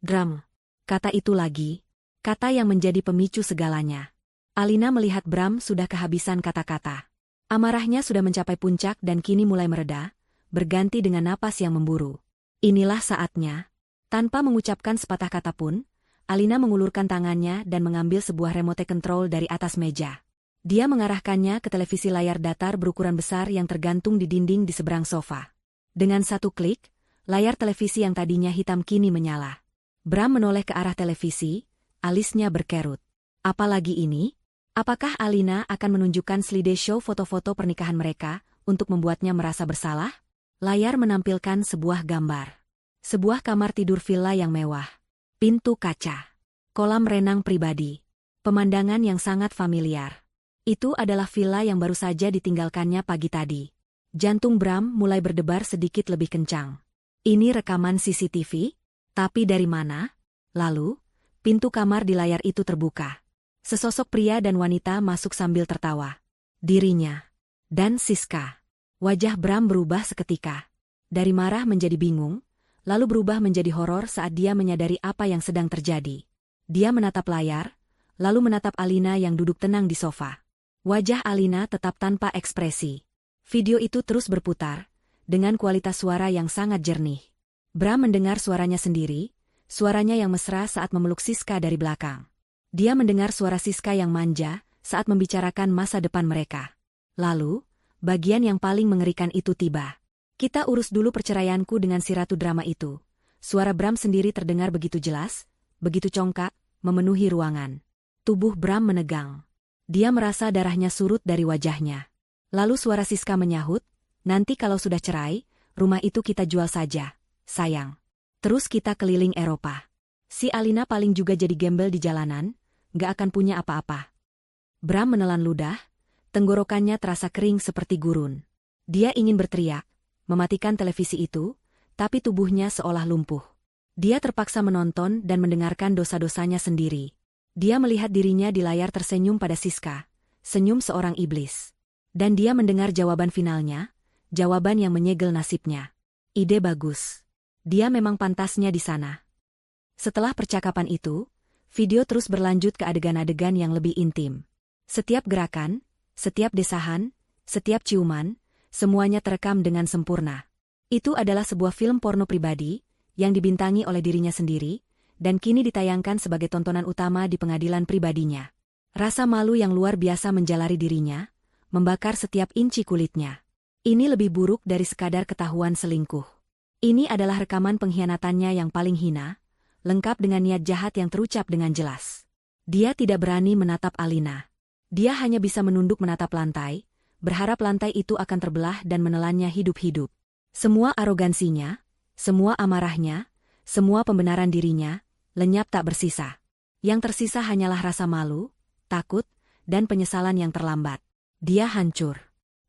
Bram. Kata itu lagi. Kata yang menjadi pemicu segalanya. Alina melihat Bram sudah kehabisan kata-kata. Amarahnya sudah mencapai puncak dan kini mulai mereda, berganti dengan napas yang memburu. Inilah saatnya. Tanpa mengucapkan sepatah kata pun, Alina mengulurkan tangannya dan mengambil sebuah remote control dari atas meja. Dia mengarahkannya ke televisi layar datar berukuran besar yang tergantung di dinding di seberang sofa. Dengan satu klik, layar televisi yang tadinya hitam kini menyala. Bram menoleh ke arah televisi, alisnya berkerut. Apalagi ini? Apakah Alina akan menunjukkan slideshow foto-foto pernikahan mereka untuk membuatnya merasa bersalah? Layar menampilkan sebuah gambar. Sebuah kamar tidur villa yang mewah. Pintu kaca. Kolam renang pribadi. Pemandangan yang sangat familiar. Itu adalah villa yang baru saja ditinggalkannya pagi tadi. Jantung Bram mulai berdebar sedikit lebih kencang. Ini rekaman CCTV? Tapi dari mana? Lalu, pintu kamar di layar itu terbuka. Sesosok pria dan wanita masuk sambil tertawa. Dirinya. Dan Siska. Wajah Bram berubah seketika. Dari marah menjadi bingung, lalu berubah menjadi horor saat dia menyadari apa yang sedang terjadi. Dia menatap layar, lalu menatap Alina yang duduk tenang di sofa. Wajah Alina tetap tanpa ekspresi. Video itu terus berputar, dengan kualitas suara yang sangat jernih. Bram mendengar suaranya sendiri, suaranya yang mesra saat memeluk Siska dari belakang. Dia mendengar suara Siska yang manja saat membicarakan masa depan mereka. Lalu, bagian yang paling mengerikan itu tiba. Kita urus dulu perceraianku dengan si ratu drama itu. Suara Bram sendiri terdengar begitu jelas, begitu congkak, memenuhi ruangan. Tubuh Bram menegang. Dia merasa darahnya surut dari wajahnya. Lalu suara Siska menyahut, nanti kalau sudah cerai, rumah itu kita jual saja, sayang. Terus kita keliling Eropa. Si Alina paling juga jadi gembel di jalanan, gak akan punya apa-apa. Bram menelan ludah, tenggorokannya terasa kering seperti gurun. Dia ingin berteriak, mematikan televisi itu, tapi tubuhnya seolah lumpuh. Dia terpaksa menonton dan mendengarkan dosa-dosanya sendiri. Dia melihat dirinya di layar tersenyum pada Siska, senyum seorang iblis. Dan dia mendengar jawaban finalnya, jawaban yang menyegel nasibnya. Ide bagus. Dia memang pantasnya di sana. Setelah percakapan itu, video terus berlanjut ke adegan-adegan yang lebih intim. Setiap gerakan, setiap desahan, setiap ciuman, semuanya terekam dengan sempurna. Itu adalah sebuah film porno pribadi, yang dibintangi oleh dirinya sendiri, dan kini ditayangkan sebagai tontonan utama di pengadilan pribadinya. Rasa malu yang luar biasa menjalari dirinya, membakar setiap inci kulitnya. Ini lebih buruk dari sekadar ketahuan selingkuh. Ini adalah rekaman pengkhianatannya yang paling hina, lengkap dengan niat jahat yang terucap dengan jelas. Dia tidak berani menatap Alina. Dia hanya bisa menunduk menatap lantai, berharap lantai itu akan terbelah dan menelannya hidup-hidup. Semua arogansinya, semua amarahnya, semua pembenaran dirinya, lenyap tak bersisa. Yang tersisa hanyalah rasa malu, takut, dan penyesalan yang terlambat. Dia hancur.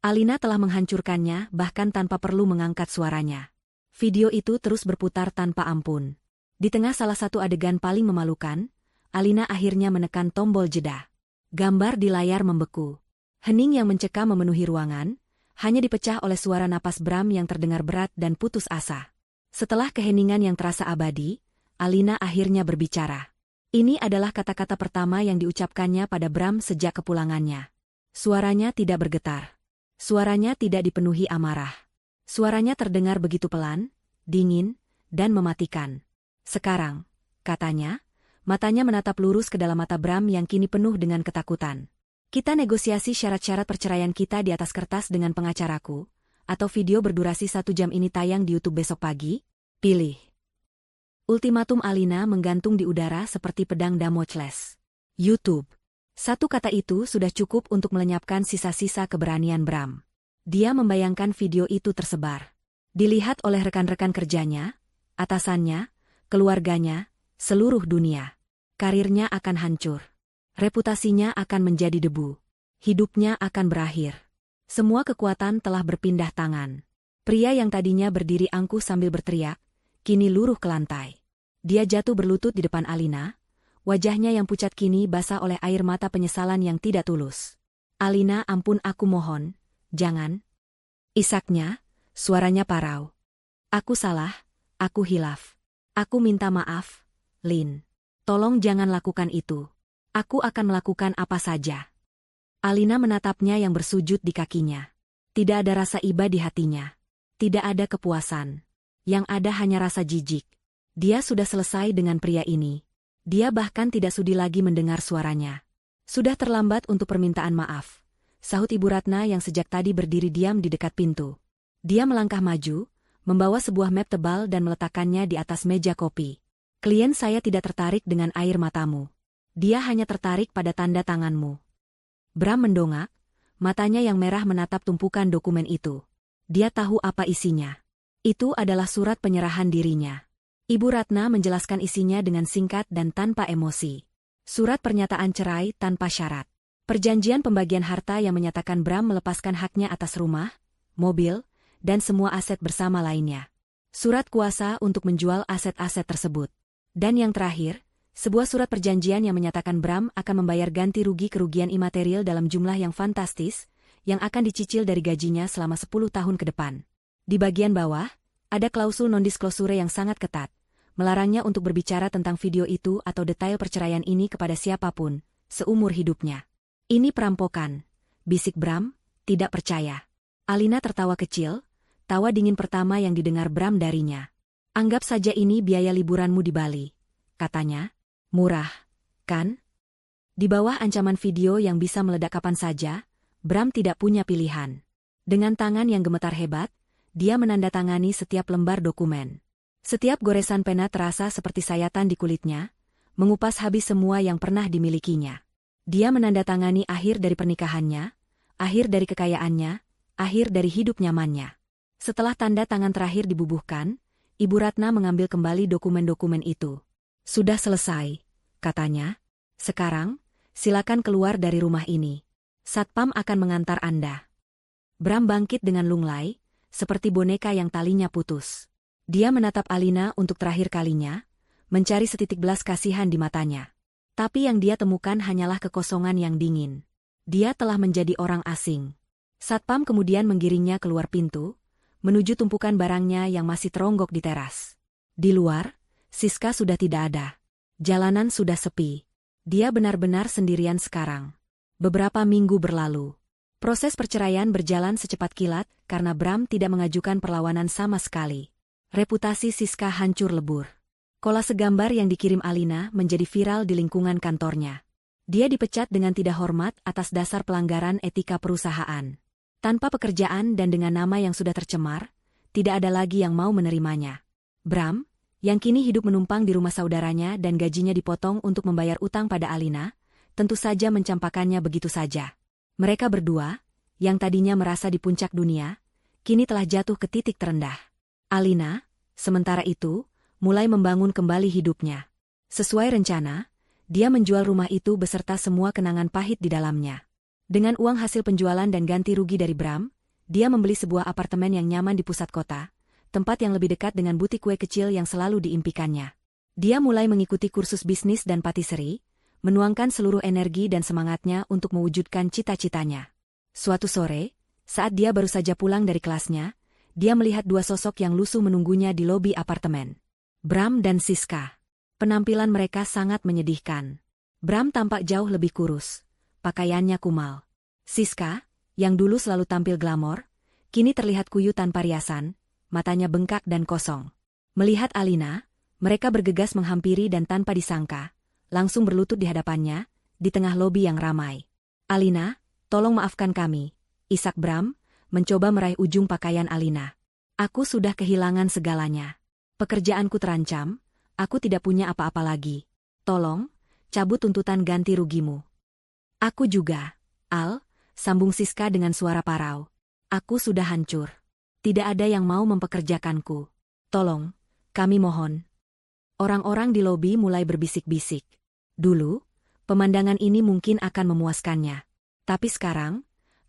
Alina telah menghancurkannya bahkan tanpa perlu mengangkat suaranya. Video itu terus berputar tanpa ampun. Di tengah salah satu adegan paling memalukan, Alina akhirnya menekan tombol jeda. Gambar di layar membeku. Hening yang mencekam memenuhi ruangan, hanya dipecah oleh suara napas Bram yang terdengar berat dan putus asa. Setelah keheningan yang terasa abadi, Alina akhirnya berbicara. Ini adalah kata-kata pertama yang diucapkannya pada Bram sejak kepulangannya. Suaranya tidak bergetar. Suaranya tidak dipenuhi amarah. Suaranya terdengar begitu pelan, dingin, dan mematikan. Sekarang, katanya, matanya menatap lurus ke dalam mata Bram yang kini penuh dengan ketakutan. Kita negosiasi syarat-syarat perceraian kita di atas kertas dengan pengacaraku, atau video berdurasi 1 jam ini tayang di YouTube besok pagi? Pilih. Ultimatum Alina menggantung di udara seperti pedang Damocles. YouTube. Satu kata itu sudah cukup untuk melenyapkan sisa-sisa keberanian Bram. Dia membayangkan video itu tersebar. Dilihat oleh rekan-rekan kerjanya, atasannya, keluarganya, seluruh dunia. Karirnya akan hancur. Reputasinya akan menjadi debu. Hidupnya akan berakhir. Semua kekuatan telah berpindah tangan. Pria yang tadinya berdiri angkuh sambil berteriak, kini luruh ke lantai. Dia jatuh berlutut di depan Alina, Wajahnya yang pucat kini basah oleh air mata penyesalan yang tidak tulus. Alina, ampun, aku mohon, jangan. Isaknya, suaranya parau. Aku salah, aku hilaf. Aku minta maaf, Lin. Tolong jangan lakukan itu. Aku akan melakukan apa saja. Alina menatapnya yang bersujud di kakinya. Tidak ada rasa iba di hatinya. Tidak ada kepuasan. Yang ada hanya rasa jijik. Dia sudah selesai dengan pria ini. Dia bahkan tidak sudi lagi mendengar suaranya. Sudah terlambat untuk permintaan maaf, sahut Ibu Ratna yang sejak tadi berdiri diam di dekat pintu. Dia melangkah maju, membawa sebuah map tebal dan meletakkannya di atas meja kopi. Klien saya tidak tertarik dengan air matamu. Dia hanya tertarik pada tanda tanganmu. Bram mendongak, matanya yang merah menatap tumpukan dokumen itu. Dia tahu apa isinya. Itu adalah surat penyerahan dirinya. Ibu Ratna menjelaskan isinya dengan singkat dan tanpa emosi. Surat pernyataan cerai tanpa syarat. Perjanjian pembagian harta yang menyatakan Bram melepaskan haknya atas rumah, mobil, dan semua aset bersama lainnya. Surat kuasa untuk menjual aset-aset tersebut. Dan yang terakhir, sebuah surat perjanjian yang menyatakan Bram akan membayar ganti rugi kerugian imaterial dalam jumlah yang fantastis, yang akan dicicil dari gajinya selama 10 tahun ke depan. Di bagian bawah, ada klausul non-disclosure yang sangat ketat, melarangnya untuk berbicara tentang video itu atau detail perceraian ini kepada siapapun, seumur hidupnya. Ini perampokan, bisik Bram, tidak percaya. Alina tertawa kecil, tawa dingin pertama yang didengar Bram darinya. Anggap saja ini biaya liburanmu di Bali, katanya. Murah, kan? Di bawah ancaman video yang bisa meledak kapan saja, Bram tidak punya pilihan. Dengan tangan yang gemetar hebat, dia menandatangani setiap lembar dokumen. Setiap goresan pena terasa seperti sayatan di kulitnya, mengupas habis semua yang pernah dimilikinya. Dia menandatangani akhir dari pernikahannya, akhir dari kekayaannya, akhir dari hidup nyamannya. Setelah tanda tangan terakhir dibubuhkan, Ibu Ratna mengambil kembali dokumen-dokumen itu. Sudah selesai, katanya. Sekarang, silakan keluar dari rumah ini. Satpam akan mengantar Anda. Bram bangkit dengan lunglai, seperti boneka yang talinya putus. Dia menatap Alina untuk terakhir kalinya, mencari setitik belas kasihan di matanya. Tapi yang dia temukan hanyalah kekosongan yang dingin. Dia telah menjadi orang asing. Satpam kemudian menggiringnya keluar pintu, menuju tumpukan barangnya yang masih teronggok di teras. Di luar, Siska sudah tidak ada. Jalanan sudah sepi. Dia benar-benar sendirian sekarang. Beberapa minggu berlalu. Proses perceraian berjalan secepat kilat karena Bram tidak mengajukan perlawanan sama sekali. Reputasi Siska hancur lebur. Kolase gambar yang dikirim Alina menjadi viral di lingkungan kantornya. Dia dipecat dengan tidak hormat atas dasar pelanggaran etika perusahaan. Tanpa pekerjaan dan dengan nama yang sudah tercemar, tidak ada lagi yang mau menerimanya. Bram, yang kini hidup menumpang di rumah saudaranya dan gajinya dipotong untuk membayar utang pada Alina, tentu saja mencampakkannya begitu saja. Mereka berdua, yang tadinya merasa di puncak dunia, kini telah jatuh ke titik terendah. Alina, sementara itu, mulai membangun kembali hidupnya. Sesuai rencana, dia menjual rumah itu beserta semua kenangan pahit di dalamnya. Dengan uang hasil penjualan dan ganti rugi dari Bram, dia membeli sebuah apartemen yang nyaman di pusat kota, tempat yang lebih dekat dengan butik kue kecil yang selalu diimpikannya. Dia mulai mengikuti kursus bisnis dan patisserie, menuangkan seluruh energi dan semangatnya untuk mewujudkan cita-citanya. Suatu sore, saat dia baru saja pulang dari kelasnya, dia melihat dua sosok yang lusuh menunggunya di lobi apartemen. Bram dan Siska. Penampilan mereka sangat menyedihkan. Bram tampak jauh lebih kurus. Pakaiannya kumal. Siska, yang dulu selalu tampil glamor, kini terlihat kuyu tanpa riasan, matanya bengkak dan kosong. Melihat Alina, mereka bergegas menghampiri dan tanpa disangka, langsung berlutut di hadapannya, di tengah lobi yang ramai. Alina, tolong maafkan kami, isak Bram, mencoba meraih ujung pakaian Alina. Aku sudah kehilangan segalanya. Pekerjaanku terancam, aku tidak punya apa-apa lagi. Tolong, cabut tuntutan ganti rugimu. Aku juga, Al, sambung Siska dengan suara parau. Aku sudah hancur. Tidak ada yang mau mempekerjakanku. Tolong, kami mohon. Orang-orang di lobi mulai berbisik-bisik. Dulu, pemandangan ini mungkin akan memuaskannya. Tapi sekarang,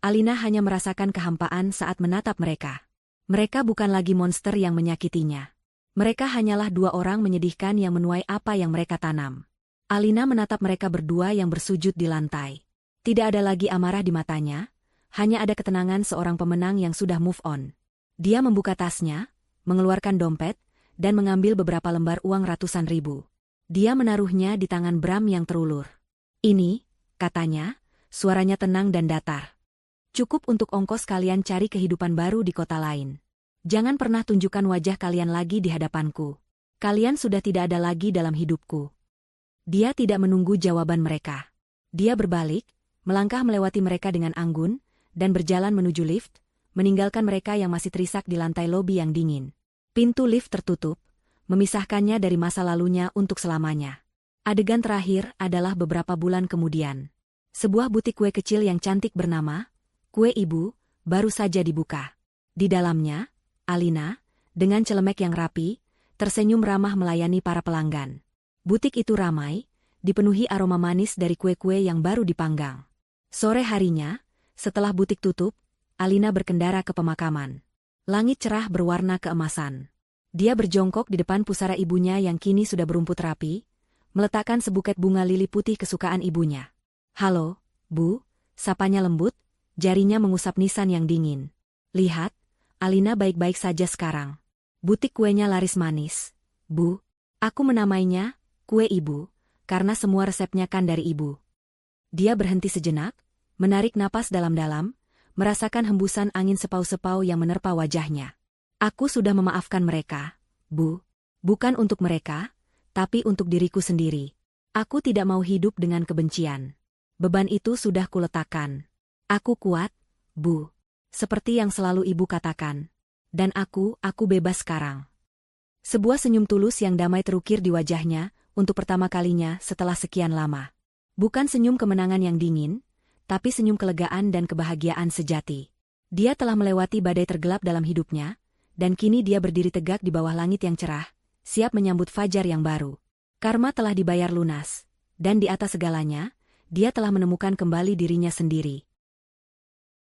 Alina hanya merasakan kehampaan saat menatap mereka. Mereka bukan lagi monster yang menyakitinya. Mereka hanyalah dua orang menyedihkan yang menuai apa yang mereka tanam. Alina menatap mereka berdua yang bersujud di lantai. Tidak ada lagi amarah di matanya, hanya ada ketenangan seorang pemenang yang sudah move on. Dia membuka tasnya, mengeluarkan dompet, dan mengambil beberapa lembar uang ratusan ribu. Dia menaruhnya di tangan Bram yang terulur. "Ini," katanya, suaranya tenang dan datar. "Cukup untuk ongkos kalian cari kehidupan baru di kota lain. Jangan pernah tunjukkan wajah kalian lagi di hadapanku. Kalian sudah tidak ada lagi dalam hidupku." Dia tidak menunggu jawaban mereka. Dia berbalik, melangkah melewati mereka dengan anggun, dan berjalan menuju lift, meninggalkan mereka yang masih terisak di lantai lobi yang dingin. Pintu lift tertutup, memisahkannya dari masa lalunya untuk selamanya. Adegan terakhir adalah beberapa bulan kemudian. Sebuah butik kue kecil yang cantik bernama Kue Ibu baru saja dibuka. Di dalamnya, Alina, dengan celemek yang rapi, tersenyum ramah melayani para pelanggan. Butik itu ramai, dipenuhi aroma manis dari kue-kue yang baru dipanggang. Sore harinya, setelah butik tutup, Alina berkendara ke pemakaman. Langit cerah berwarna keemasan. Dia berjongkok di depan pusara ibunya yang kini sudah berumput rapi, meletakkan sebuket bunga lili putih kesukaan ibunya. "Halo, Bu," sapanya lembut, jarinya mengusap nisan yang dingin. "Lihat, Alina baik-baik saja sekarang. Butik kuenya laris manis. Bu, aku menamainya Kue Ibu, karena semua resepnya kan dari Ibu." Dia berhenti sejenak, menarik napas dalam-dalam, merasakan hembusan angin sepau-sepau yang menerpa wajahnya. "Aku sudah memaafkan mereka, Bu. Bukan untuk mereka, tapi untuk diriku sendiri. Aku tidak mau hidup dengan kebencian. Beban itu sudah kuletakkan. Aku kuat, Bu. Seperti yang selalu Ibu katakan. Dan aku bebas sekarang." Sebuah senyum tulus yang damai terukir di wajahnya, untuk pertama kalinya setelah sekian lama. Bukan senyum kemenangan yang dingin, tapi senyum kelegaan dan kebahagiaan sejati. Dia telah melewati badai tergelap dalam hidupnya, dan kini dia berdiri tegak di bawah langit yang cerah, siap menyambut fajar yang baru. Karma telah dibayar lunas, dan di atas segalanya, dia telah menemukan kembali dirinya sendiri.